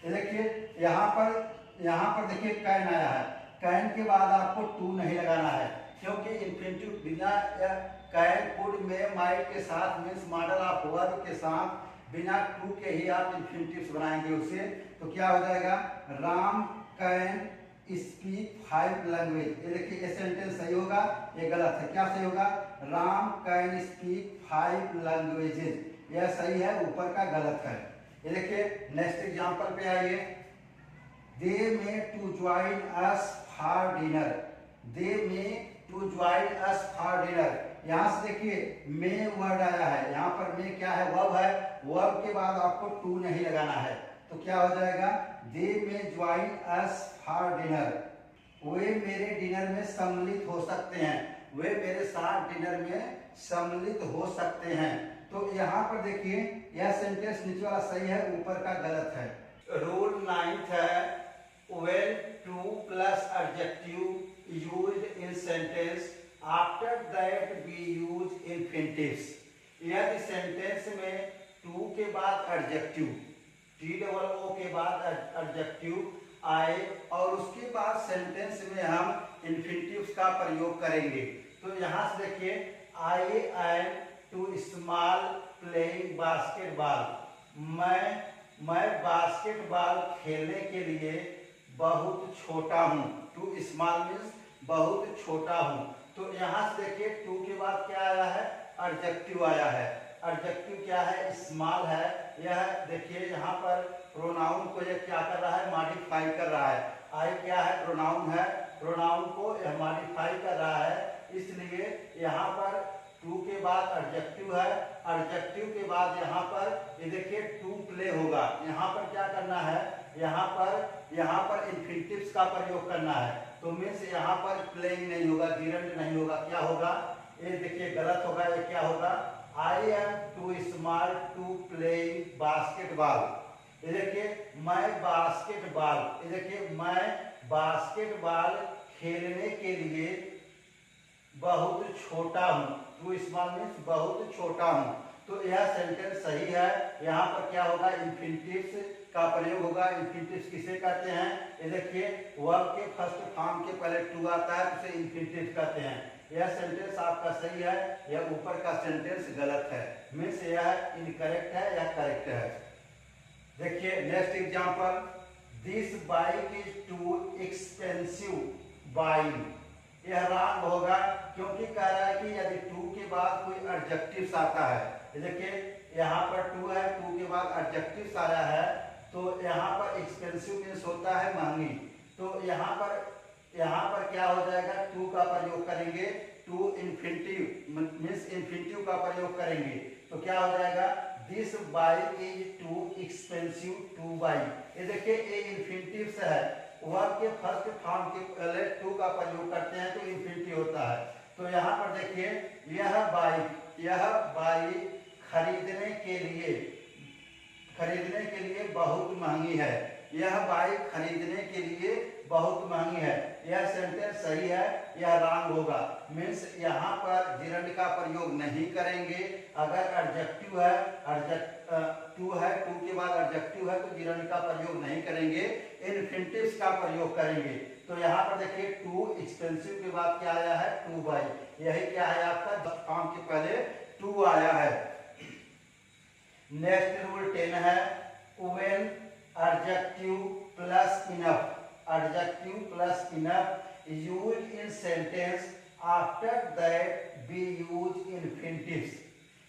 देखिए यहाँ पर देखिए कैन आया है, कैन के बाद आपको टू नहीं लगाना है, क्योंकि इन्फिनिटिव बिना कैन, कुड, मे, माइट के साथ मीन्स मॉडल ऑफ वर्ब के साथ बिना टू के ही आप इन्फिनिटिव्स बनाएंगे उसे, तो क्या हो जाएगा, राम कैन स्पीक 5 लैंग्वेज, ये देखिए ये सेंटेंस सही होगा, ये गलत है, क्या सही होगा, राम कैन स्पीक 5 लैंग्वेजेस, यह सही है, ऊपर का गलत है। ये देखिए नेक्स्ट एग्जांपल पे आइए। They may to join us for dinner, they may to join us for dinner. यहाँ से देखिए मे वर्ड आया है, यहाँ पर मे क्या है, वर्ब है, वर्ब के बाद आपको टू नहीं लगाना है, तो क्या हो जाएगा, दे मे ज्वाइन अस फॉर डिनर, वे मेरे डिनर में सम्मिलित हो सकते हैं, वे मेरे साथ डिनर में सम्मिलित हो सकते हैं। तो यहाँ पर देखिए यह सेंटेंस नीचे वाला सही है, ऊपर का गलत है। रूल 9th है, when to plus adjective used in sentence after that we use infinitives। यदि सेंटेंस में टू के बाद एडजेक्टिव, TOO के बाद एडजेक्टिव आए और उसके बाद सेंटेंस में हम इन्फिनिटिव्स का प्रयोग करेंगे। तो यहाँ से देखिए I am too small playing basketball, मैं बास्केटबॉल खेलने के लिए बहुत छोटा हूँ। टू स्मॉल मीन्स बहुत छोटा हूँ। तो यहाँ से देखिए टू के बाद क्या आया है, एडजेक्टिव आया है। एडजेक्टिव क्या है, स्मॉल है। यह देखिए यहाँ पर प्रोनाउन को यह क्या कर रहा है, मॉडिफाई कर रहा है। आई क्या है, प्रोनाउन है, प्रोनाउन को यह मॉडिफाई कर रहा है, इसलिए यहाँ पर टू के बाद एडजेक्टिव है, एडजेक्टिव के बाद यहाँ पर ये देखिए टू प्ले होगा। यहाँ पर क्या करना है, यहाँ पर इन्फिनिटिव्स का प्रयोग करना है। तो मीन्स यहाँ पर प्लेइंग नहीं होगा, जीरंड नहीं होगा, क्या होगा, ये देखिए गलत होगा। ये क्या होगा, I am too small to playing basketball. ये देखिए मैं बास्केटबॉल, ये देखिए मैं बास्केटबॉल खेलने के लिए बहुत छोटा हूँ। टू स्मॉल मीन्स बहुत छोटा हूँ। तो यह सेंटेंस सही है। यहाँ पर क्या होगा, इन्फिनिटिव्स का प्रयोग होगा। इन्फिनिटिव्स किसे कहते हैं, ये देखिए वर्ब के फर्स्ट फॉर्म के पहले टू आता है, उसे इन्फिनिटिव कहते हैं। यह सेंटेंस आपका सही है, यह ऊपर का सेंटेंस गलत है, मीन्स यह इनकरेक्ट है या करेक्ट है। देखिए next example, this bike is too expensive buying. यह रॉन्ग होगा, क्योंकि कह रहा है कि यदि टू के बाद कोई एडजेक्टिव्स आता है, देखिए यहाँ पर टू है, टू के बाद एडजेक्टिव्स आया है, तो यहाँ पर एक्सपेंसिव मीन्स होता है महंगी। तो यहाँ पर क्या हो जाएगा, टू का प्रयोग करेंगे, टू इन्फिनिटिव मीन्स इन्फिनिटिव का प्रयोग करेंगे। तो क्या हो जाएगा, this bike is too expensive two by. ये देखिए ये इन्फिनिटिव है, वर्ब के फर्स्ट फॉर्म के पहले टू का प्रयोग करते हैं तो इन्फिनिटिव होता है। तो यहाँ पर देखिए यह बाइक खरीदने के लिए बहुत महंगी है। यह बाइक खरीदने के लिए बहुत महंगी है। यह सेंटेंस सही है, यह रॉन्ग होगा, मीन्स यहाँ पर जिरंड का प्रयोग नहीं करेंगे। अगर एडजेक्टिव है, टू है, टू के बाद एडजेक्टिव है तो जिरंड का प्रयोग नहीं करेंगे, इन्फिनिटिव्स का प्रयोग करेंगे। तो यहाँ पर देखिए टू एक्सपेंसिव के बाद क्या आया है, टू बाई। यही क्या है आपका, फॉर्म के पहले टू आया है। नेक्स्ट रूल 10 है, when adjective plus enough used in sentence after that we use infinitives.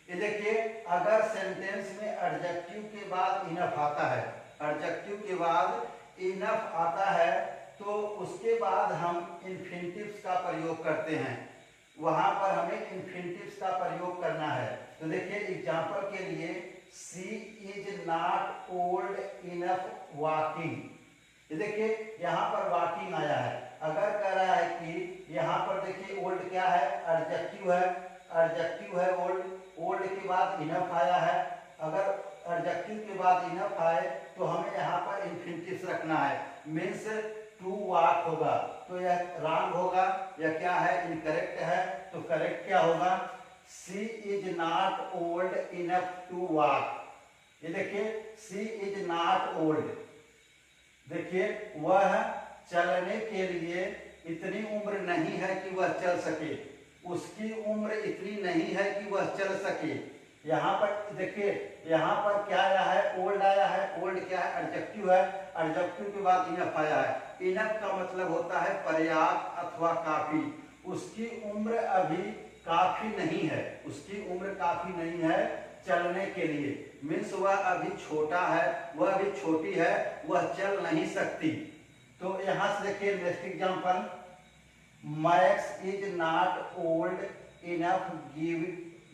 ये देखिए अगर सेंटेंस में एडजेक्टिव के बाद इनफ आता है, एडजेक्टिव के बाद इनफ आता है तो उसके बाद हम इन्फिनिटिव्स का प्रयोग करते हैं। वहां पर हमें इन्फिनिटिव्स का प्रयोग करना है। तो देखिए एग्जांपल के लिए, she is not old enough walking. ये देखिए यहाँ पर वॉकिंग आया है। अगर कह रहा है कि यहाँ पर देखिए ओल्ड क्या है, एडजेक्टिव है ओल्ड के बाद इनफ आया है। अगर एडजेक्टिव के बाद इनफ आए तो हमें यहाँ पर इन्फिनिटिव्स रखना है, मीन्स टू वॉक होगा। तो यह रॉन्ग होगा, यह क्या है, इनकरेक्ट है। तो करेक्ट क्या होगा, she is not old enough to walk. ये देखिए शी इज नॉट ओल्ड, देखिए वह चलने के लिए इतनी उम्र नहीं है कि वह चल सके, उसकी उम्र इतनी नहीं है कि वह चल सके। यहाँ पर देखिए यहाँ पर क्या आया है, ओल्ड आया है। ओल्ड क्या है, एडजेक्टिव है, एडजेक्टिव के बाद इनफ आया है। इनफ का मतलब होता है पर्याप्त अथवा काफी। उसकी उम्र अभी काफी नहीं है, उसकी उम्र काफी नहीं है चलने के लिए, मीन्स वह अभी छोटा है, वह अभी छोटी है, वह चल नहीं सकती। तो यहाँ से देखिए next example, Max is not old enough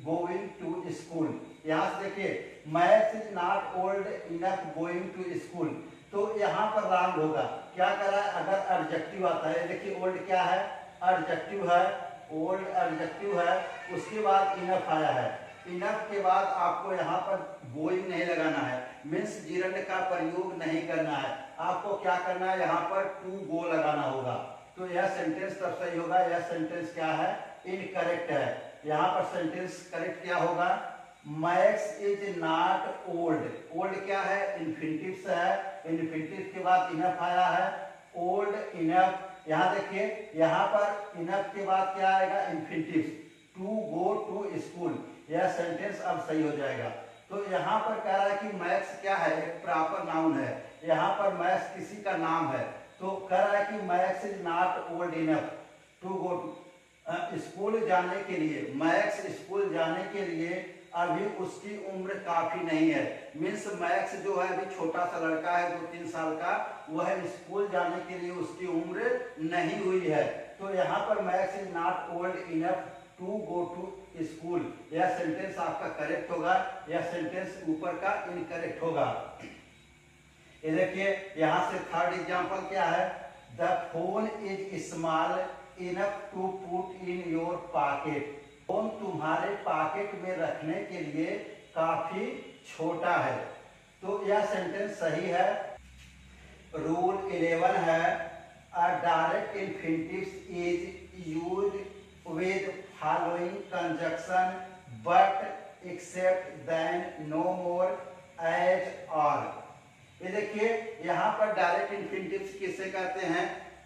going to school. यहाँ से देखिए Max is not old enough going to school, तो यहाँ पर रॉन्ग होगा। क्या करा, अगर एडजेक्टिव आता है, देखिए ओल्ड क्या है, एडजेक्टिव है, ओल्ड एडजेक्टिव है, उसके बाद इनफ आया है, इनफ के बाद आपको यहाँ पर गोइंग नहीं लगाना है, मीन्स जिरंड का प्रयोग नहीं करना है, आपको क्या करना है, यहाँ पर टू गो लगाना होगा। तो यह सेंटेंस तब सही होगा। यह सेंटेंस क्या है, इनकरेक्ट है। यहाँ पर सेंटेंस करेक्ट क्या होगा, max is not old, old क्या है, इन्फिनिटिव से है, इन्फिनिटिव के बाद इनफ आया है, ओल्ड इनफ। यहाँ देखिए यहाँ पर इनफ के बाद क्या आएगा, infinitive, to go to school. यह सेंटेंस अब सही हो जाएगा। तो यहाँ पर कह रहा है कि मैक्स क्या है, एक प्रॉपर नाउन है, यहाँ पर मैक्स किसी का नाम है, तो कह रहा है कि Max is not old enough to go to school जाने के लिए, मैक्स स्कूल जाने के लिए अभी उसकी उम्र काफी नहीं है, मीन्स मैक्स जो है अभी छोटा सा लड़का है 2-3 साल का, वह स्कूल जाने के लिए उसकी उम्र नहीं हुई है। तो यहाँ पर Max is not old enough to go to school, यह सेंटेंस आपका करेक्ट होगा, यह सेंटेंस ऊपर का इनकरेक्ट होगा। ये देखिए यहाँ से थर्ड एग्जांपल क्या है, the phone is small enough to put in your pocket, phone तुम्हारे पॉकेट में रखने के लिए काफी छोटा है। तो यह सेंटेंस सही है। रूल 11 है, a direct infinitive is used with following conjunction but except than, no more, as, और। ये देखिए यहाँ पर डायरेक्ट इन्फिनिटिव किसे कहते हैं,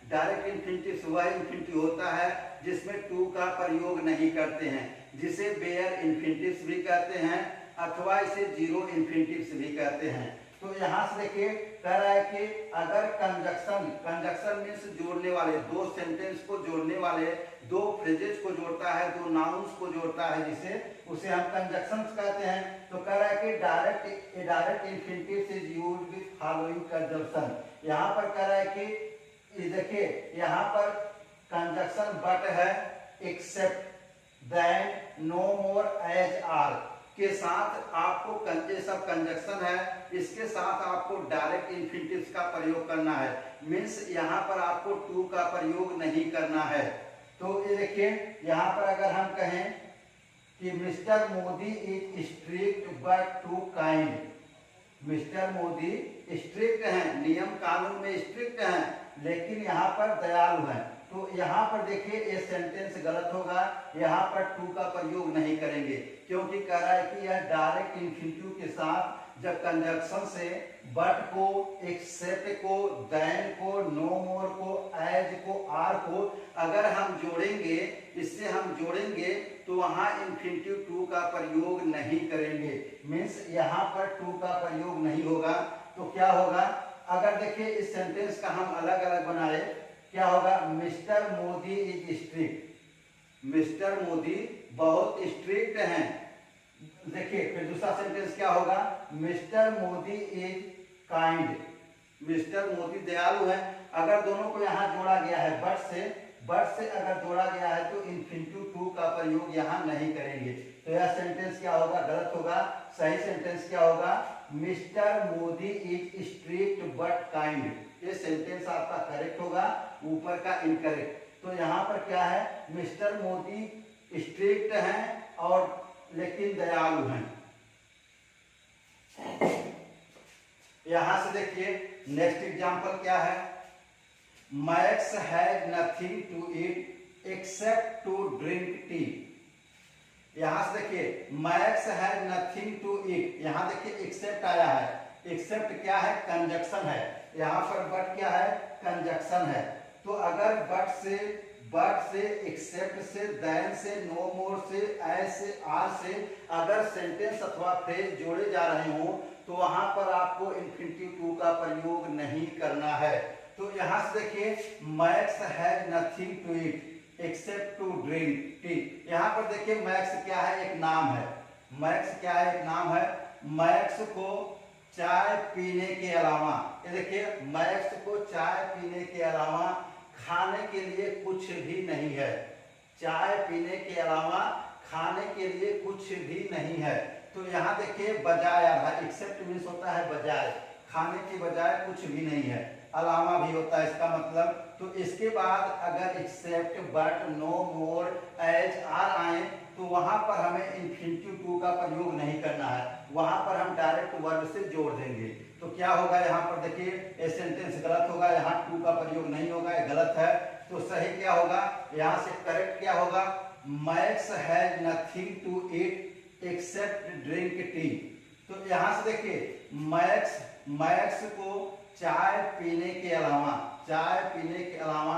डायरेक्ट इन्फिनिटिव वह इन्फिनिटिव होता है जिसमें टू का प्रयोग नहीं करते हैं, जिसे बेयर इन्फिनिटिव्स भी कहते हैं अथवा इसे जीरो इन्फिनिटिव्स भी कहते हैं। तो यहाँ से देखिए कह रहा है कि अगर कंजक्शन मीन्स जोड़ने वाले, दो सेंटेंस को जोड़ने वाले, दो फ्रेजेस को जोड़ता है, दो नाउन्स को जोड़ता है, जिसे उसे हम कंजक्शंस कहते हैं। तो कह रहा है कि direct infinitive is used with following conjunction. यहाँ पर कह रहा है कि देखिए यहाँ पर कंजक्शन बट है, except, than, no more, as, or के साथ आपको ये सब कंजक्शन है, इसके साथ आपको डायरेक्ट इन्फिनिटिव्स का प्रयोग करना है, मीन्स यहाँ पर आपको टू का प्रयोग नहीं करना है। तो ये देखिए यहाँ पर अगर हम कहें कि mister Modi is strict but too kind, mister Modi strict हैं, नियम कानून में स्ट्रिक्ट हैं, लेकिन यहाँ पर दयालु हैं, तो यहाँ पर देखिए ये सेंटेंस गलत होगा, यहाँ पर टू का प्रयोग नहीं करेंगे, क्योंकि कह रहा है कि यह डायरेक्ट इन्फिनिटिव के साथ जब कंजक्शन से बट को, एक्सेप्ट को, देन को, नो मोर को, एज को, आर को अगर हम जोड़ेंगे, इससे हम जोड़ेंगे तो वहां इन्फिनिटिव टू का प्रयोग नहीं करेंगे, मीन्स यहाँ पर टू का प्रयोग नहीं होगा। तो क्या होगा, अगर देखिए इस सेंटेंस का हम अलग अलग बनाए, क्या होगा, mister Modi is strict, mister Modi बहुत स्ट्रिक्ट हैं। देखिए फिर दूसरा सेंटेंस क्या होगा, mister Modi is kind, mister Modi दयालु है। अगर दोनों को यहाँ जोड़ा गया है बट से अगर जोड़ा गया है तो इन्फिनिटिव टू का प्रयोग यहाँ नहीं करेंगे। तो यह सेंटेंस क्या होगा, गलत होगा। सही सेंटेंस क्या होगा, mister Modi is strict but kind, ये सेंटेंस आपका करेक्ट होगा, ऊपर का इनकरेक्ट। तो यहाँ पर क्या है, मिस्टर मोदी स्ट्रिक्ट हैं और लेकिन दयालु हैं। यहां से देखिए नेक्स्ट एग्जांपल क्या है, Max has nothing to eat except to drink tea. यहां से देखिए Max has nothing to eat, यहां देखिए एक्सेप्ट आया है, एक्सेप्ट क्या है, कंजक्शन है, यहाँ पर बट क्या है, कंजक्शन है। तो अगर बट से, एक्सेप्ट से, देन से, नो मोर से, एज से, आर से अगर सेंटेंस अथवा फ्रेज जोड़े जा रहे हो तो वहां पर आपको इन्फिनिटिव टू का प्रयोग नहीं करना है। तो यहां से देखिए Max has nothing to eat except to drink tea, यहाँ पर देखिए मैक्स क्या है, एक नाम है, मैक्स क्या है, एक नाम है। मैक्स को चाय पीने के अलावा, ये देखिए, मैक्स को चाय पीने के अलावा खाने के लिए कुछ भी नहीं है। चाय पीने के अलावा खाने के लिए कुछ भी नहीं है। तो यहाँ देखिए बजाय आ रहा है, एक्सेप्ट मीन्स होता है बजाय, खाने के बजाय कुछ भी नहीं है, अलावा भी होता है इसका मतलब। तो इसके बाद अगर except, but, no, more, as, or आए तो वहां पर हमें इन्फिनिटिव टू का प्रयोग नहीं करना है, वहां पर हम डायरेक्ट वर्ब से जोड़ देंगे। तो क्या होगा यहाँ पर देखिए, ये सेंटेंस गलत होगा, यहाँ टू का प्रयोग नहीं होगा, ये गलत है। तो सही क्या होगा, यहाँ से करेक्ट क्या होगा, Max has nothing to eat except drink tea. तो यहाँ से देखिए मैक्स को चाय पीने के अलावा, चाय पीने के अलावा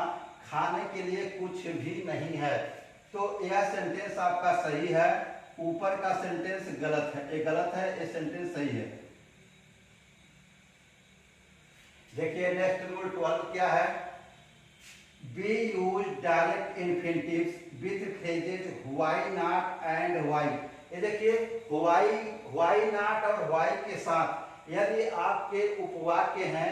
खाने के लिए कुछ भी नहीं है। तो यह सेंटेंस आपका सही है, ऊपर का सेंटेंस गलत है, ये गलत है, ये सेंटेंस सही है। देखिए नेक्स्ट रूल 12 क्या है, we use direct infinitives with phrases why not and why. ये देखिए व्हाई नॉट और व्हाई के साथ यदि आपके उपवाक्य हैं,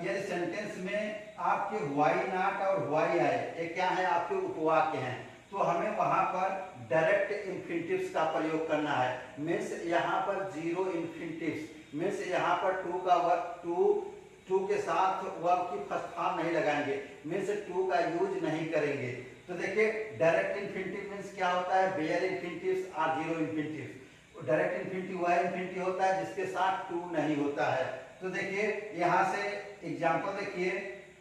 यदि सेंटेंस में आपके व्हाई नॉट और व्हाई आए, ये क्या है, आपके उपवाक्य हैं, तो हमें वहां पर डायरेक्ट इन्फिनिटिव्स का प्रयोग करना है। मीन्स यहाँ पर जीरो इन्फिनिटिव्स, मीन्स यहाँ पर टू का वर्ब टू के साथ वर्ब की फर्स्ट फॉर्म नहीं लगाएंगे, मीन्स टू का यूज नहीं करेंगे। तो देखिए डायरेक्ट इन्फिनिटिव मीन्स क्या होता है, बेयर इन्फिनिटिव्स और जीरो इन्फिनिटिव। डायरेक्ट इन्फिनिटिव वह इन्फिनिटिव होता है जिसके साथ टू नहीं होता है। तो देखिए यहाँ से एग्जांपल देखिए,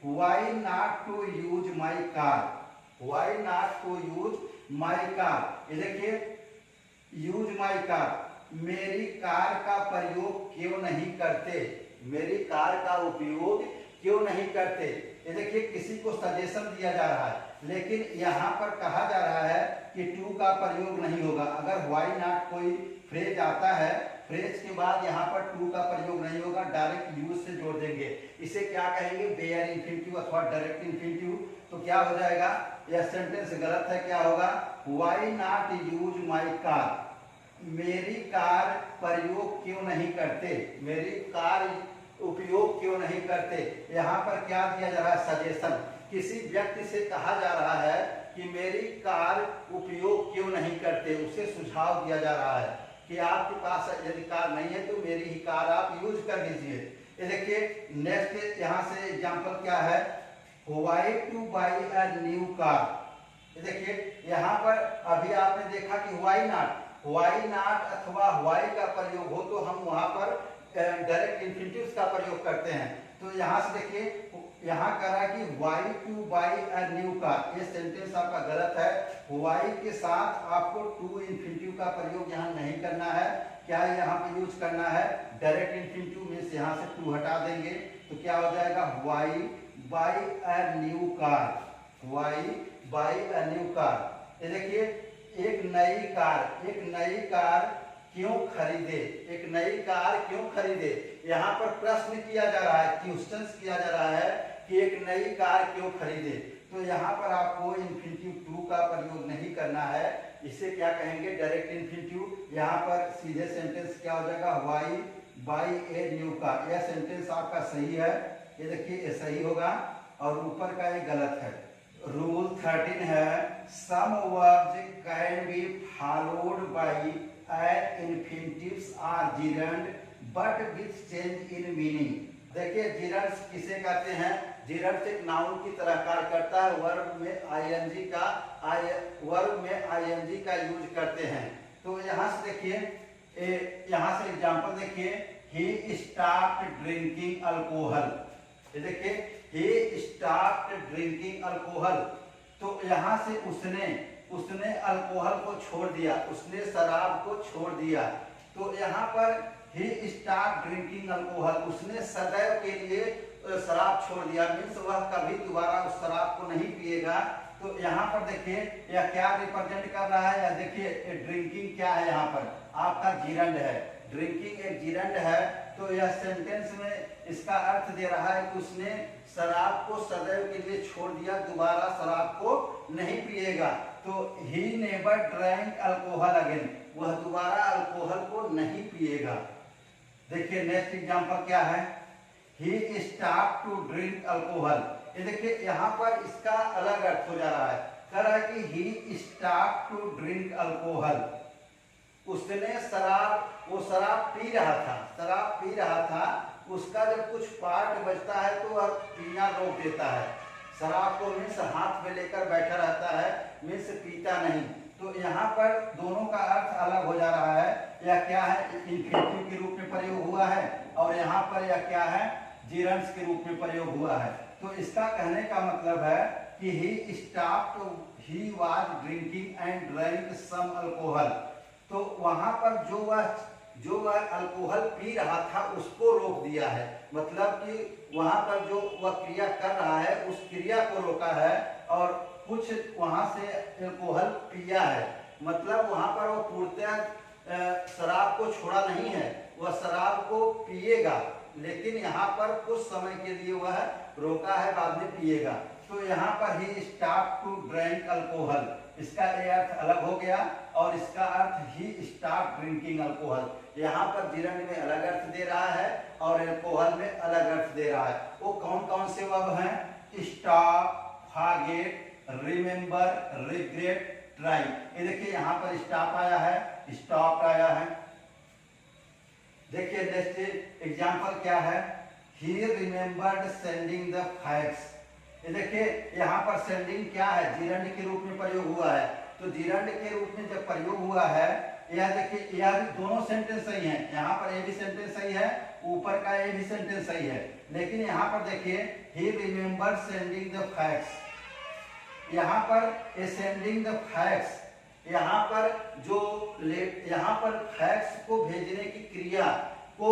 why not to use my car, why not to use my car. ये देखिए यूज माई कार, मेरी कार का प्रयोग क्यों नहीं करते, मेरी कार का उपयोग क्यों नहीं करते। ये देखिए किसी को सजेशन दिया जा रहा है, लेकिन यहाँ पर कहा जा रहा है कि टू का प्रयोग नहीं होगा। अगर व्हाई नॉट कोई फ्रेज आता है, फ्रेज के बाद यहाँ पर टू का प्रयोग नहीं होगा, डायरेक्ट यूज से जोड़ देंगे। इसे क्या कहेंगे, बेयर इन्फिनिटिव अथवा डायरेक्ट इन्फिनिटिव। तो क्या हो जाएगा, यह सेंटेंस गलत है, क्या होगा, why not use my car, मेरी कार प्रयोग क्यों नहीं करते, मेरी कार उपयोग क्यों नहीं करते। यहाँ पर क्या दिया जा रहा है, सजेशन। किसी व्यक्ति से कहा जा रहा है कि मेरी कार उपयोग क्यों नहीं करते, उसे सुझाव दिया जा रहा है कि आपके पास यदि कार नहीं है तो मेरी ही कार आप यूज कर लीजिए। ये देखिए नेक्स्ट यहाँ से एग्जांपल क्या है, why two by a new car. ये देखिए यहाँ पर अभी आपने देखा कि व्हाई नॉट अथवा व्हाई का प्रयोग हो तो हम वहां पर डायरेक्ट इन्फिनिटिव्स का प्रयोग करते हैं। तो यहाँ से देखिए यहाँ कह रहा है कि why two by a new car, ये सेंटेंस आपका गलत है। व्हाई के साथ आपको टू इन्फिनिटिव का प्रयोग यहाँ नहीं करना है। क्या यहाँ पे यूज करना है, डायरेक्ट इन्फिनिटिव मीन्स यहाँ से टू हटा देंगे तो क्या हो जाएगा, why by a new car, why by a new car. ये देखिए एक नई कार क्यों खरीदे, एक नई कार क्यों खरीदे। यहाँ पर प्रश्न किया जा रहा है, क्वेश्चन किया जा रहा है कि एक नई कार क्यों खरीदे। तो यहाँ पर आपको इन्फिनिटिव टू का प्रयोग नहीं करना है, इसे क्या कहेंगे, डायरेक्ट इन्फिनिटिव। यहाँ पर सीधे सेंटेंस क्या हो जाएगा, why by a new car. यह सेंटेंस आपका सही है, ये देखिए ये सही होगा और ऊपर का ये गलत है। रूल 13 है, some verbs can be followed by infinitives or gerund but with change in meaning. देखिए जिरंड्स किसे कहते हैं, जिरंड्स एक नाउन की तरह कार्य करता है, वर्ब में आईएनजी का यूज करते हैं। तो यहाँ से देखिए, यहाँ से एग्जांपल देखिए, ही स्टॉप्ड ड्रिंकिंग अल्कोहल। ये देखिए ही स्टॉप्ड ड्रिंकिंग अल्कोहल, तो यहाँ से उसने अल्कोहल को छोड़ दिया, उसने शराब को छोड़ दिया। तो यहाँ पर ही स्टॉप्ड ड्रिंकिंग अल्कोहल, उसने सदैव के लिए शराब छोड़ दिया, मीन्स वह कभी दोबारा उस शराब को नहीं पिएगा। तो यहाँ पर देखिए यह क्या रिप्रेजेंट कर रहा है, या देखिए ड्रिंकिंग क्या है, यहाँ पर आपका जिरंड है, ड्रिंकिंग एक जिरंड है। तो यह सेंटेंस में इसका अर्थ दे रहा है कि उसने शराब को सदैव के लिए छोड़ दिया, दोबारा शराब को नहीं पिएगा। तो he never drank alcohol again, वह दोबारा अल्कोहल को नहीं पिएगा। देखिए नेक्स्ट एग्जांपल क्या है, ही स्टार्ट टू ड्रिंक अल्कोहल। ये देखिए यहाँ पर इसका अलग अर्थ हो जा रहा है, कह रहा है कि ही स्टार्ट टू ड्रिंक अल्कोहल। उसने वो शराब पी रहा था, उसका जब कुछ पार्ट बचता है तो वह पीना रोक देता है। शराब को मीन्स हाथ में लेकर बैठा रहता है, मीन्स पीता नहीं। तो यहाँ पर दोनों का अर्थ अलग हो जा रहा है। यह क्या है, इन्फिनिटिव के रूप में प्रयोग हुआ है, और यहाँ पर यह क्या है, जिरंड्स के रूप में प्रयोग हुआ है। तो इसका कहने का मतलब है कि he stopped, he was drinking and drank some alcohol. तो वहां पर जो वह अल्कोहल पी रहा था उसको रोक दिया है, मतलब कि वहां पर जो वह क्रिया कर रहा है उस क्रिया को रोका है, और कुछ वहां से अल्कोहल पिया है। मतलब वहां पर वो पूर्णतः शराब को छोड़ा नहीं है, वह शराब को पिएगा, लेकिन यहाँ पर कुछ समय के लिए वह रोका है, बाद में पिएगा। तो यहाँ पर ही स्टार्ट टू ड्रिंक अल्कोहल, इसका ये अर्थ अलग हो गया, और इसका अर्थ ही स्टार्ट ड्रिंकिंग अल्कोहल। यहाँ पर जिरंड में अलग अर्थ दे रहा है और अल्कोहल में अलग अर्थ दे रहा है। वो कौन कौन से वर्ब हैं, stop, forget, remember, regret, try. ये देखिए यहाँ पर स्टॉप आया है, स्टॉप आया है। देखिए नेक्स्ट एग्जांपल क्या है, ही रिमेंबर्ड सेंडिंग द फैक्स। ये देखिए यहाँ पर सेंडिंग क्या है, जिरंड के रूप में प्रयोग हुआ है। तो जिरंड के रूप में जब प्रयोग हुआ है, यह देखिए यह भी दोनों सेंटेंस सही है, यहाँ पर ये भी सेंटेंस सही है, ऊपर का ये भी सेंटेंस सही है। लेकिन यहाँ पर देखिए ही रिमेंबर्ड सेंडिंग द फैक्स, यहाँ पर सेंडिंग द फैक्स, यहाँ पर फैक्स को भेजने की क्रिया को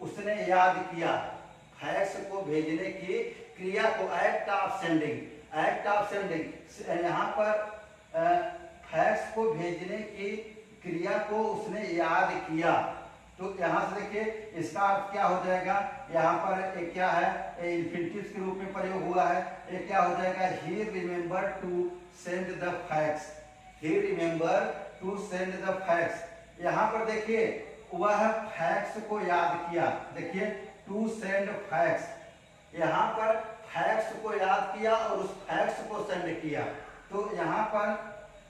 उसने याद किया। फैक्स को भेजने की क्रिया को, एक्ट ऑफ सेंडिंग, यहाँ पर फैक्स को भेजने की क्रिया को उसने याद किया। तो यहाँ से देखिए इसका अर्थ क्या हो जाएगा, यहाँ पर एक क्या है, इन्फिनिटिव के रूप में प्रयोग हुआ है। एक क्या हो जाएगा, he remember to send the fax, he remember to send the fax. यहाँ पर देखिए वह फैक्स को याद किया, देखिए टू सेंड फैक्स, यहाँ पर फैक्स को याद किया और उस फैक्स को सेंड किया। तो यहाँ पर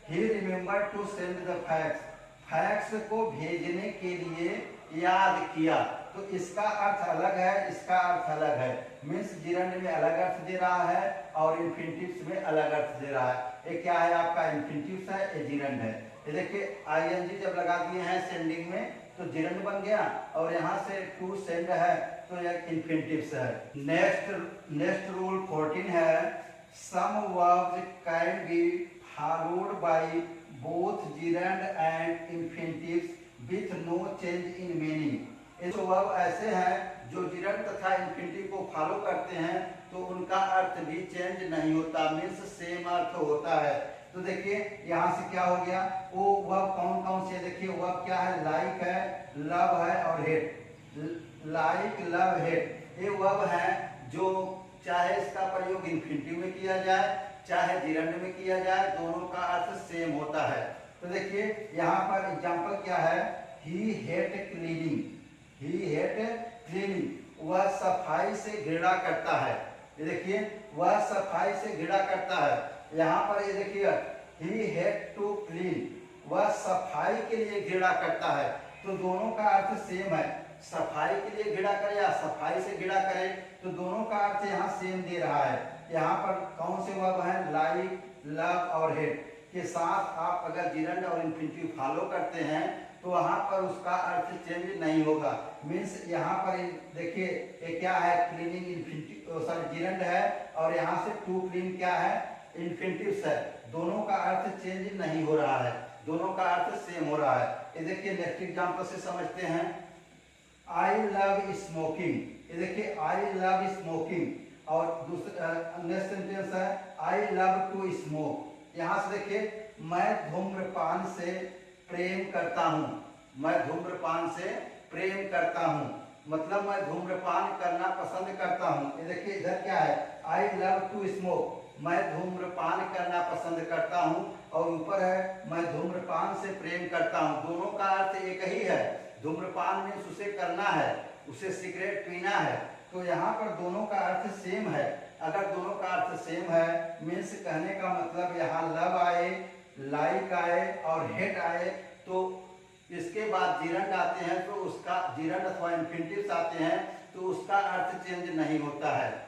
he remember to send the fax, fax को भेजने के लिए याद किया। तो इसका अर्थ अलग है, इसका अर्थ अलग है, मीन्स जिरंड में अलग अर्थ दे रहा है और इन्फिनिटिव्स में अलग अर्थ दे रहा है। ये क्या है, आपका इन्फिनिटिव्स है, ये जिरंड है। ये देखिए आईएनजी जब लगा दिए हैं सेंडिंग में तो जिरंड बन गया, और यहाँ से टू सेंड है तो यह इन्फिनिटिव्स है। नेक्स्ट रूल 14 है, some verbs can be followed by both gerund and infinitives with no change in meaning। ये वर्ब ऐसे हैं जो जिरंड तथा इन्फिनिटिव को फॉलो करते हैं तो उनका अर्थ भी चेंज नहीं होता, मीन्स सेम अर्थ होता है। तो देखिए यहाँ से क्या हो गया, वो वर्ब कौन कौन से, देखिए वर्ब क्या है, लाइक है, लव है और हेट। लाइक, लव, हेट ये वर्ब है जो चाहे इसका प्रयोग इन्फिनिटिव में किया जाए चाहे जिरंड में किया जाए, दोनों का अर्थ सेम होता है। तो देखिए यहाँ पर एग्जांपल क्या है, ही हेट क्लीनिंग, ही हेट क्लीनिंग, वह सफाई से घृणा करता है। ये देखिए वह सफाई से घृणा करता है। यहाँ पर ये देखिए ही हेट टू क्लीन, वह सफाई के लिए घृणा करता है। तो दोनों का अर्थ सेम है, सफाई के लिए घृणा करे या सफाई से घृणा करे, तो दोनों का अर्थ यहाँ सेम दे रहा है। यहाँ पर कौन से वर्ब हैं, लाइक, लव और हेट के साथ आप अगर जिरंड और इन्फिनिटिव फॉलो करते हैं तो वहाँ पर उसका अर्थ चेंज नहीं होगा। मीन्स यहाँ पर देखिए ये क्या है, क्लीनिंग इन्फिनिटिव सॉरी जिरंड है, और यहाँ से टू क्लीन क्या है, इन्फिनिटिव्स है। दोनों का अर्थ चेंज नहीं हो रहा है, दोनों का अर्थ सेम हो रहा है। ये देखिए नेक्स्ट एग्जांपल से समझते हैं, आई लव स्मोकिंग। ये देखिए आई लव स्मोकिंग, और दूसरा नेक्स्ट सेंटेंस है आई लव टू स्मोक। यहाँ से देखिए मैं धूम्रपान से प्रेम करता हूँ, मैं धूम्रपान से प्रेम करता हूँ, मतलब मैं धूम्रपान करना पसंद करता हूँ। ये देखिए इधर क्या है, आई लव टू स्मोक, मैं धूम्रपान करना पसंद करता हूँ, और ऊपर है मैं धूम्रपान से प्रेम करता हूँ। दोनों का अर्थ एक ही है। धूम्रपान मीन्स उसे करना है, उसे सिगरेट पीना है। तो यहाँ पर दोनों का अर्थ सेम है। अगर दोनों का अर्थ सेम है मीन्स कहने का मतलब यहाँ लव आए, लाइक आए और हेट आए, तो इसके बाद जिरंड आते हैं, तो उसका जिरंड अथवा इन्फिनिटिव्स आते हैं, तो उसका अर्थ चेंज नहीं होता है।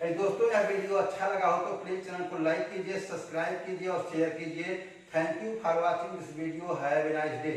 दोस्तों, यह वीडियो अच्छा लगा हो तो प्लीज चैनल को लाइक कीजिए, सब्सक्राइब कीजिए और शेयर कीजिए। Thank you for watching this video. Have a nice day.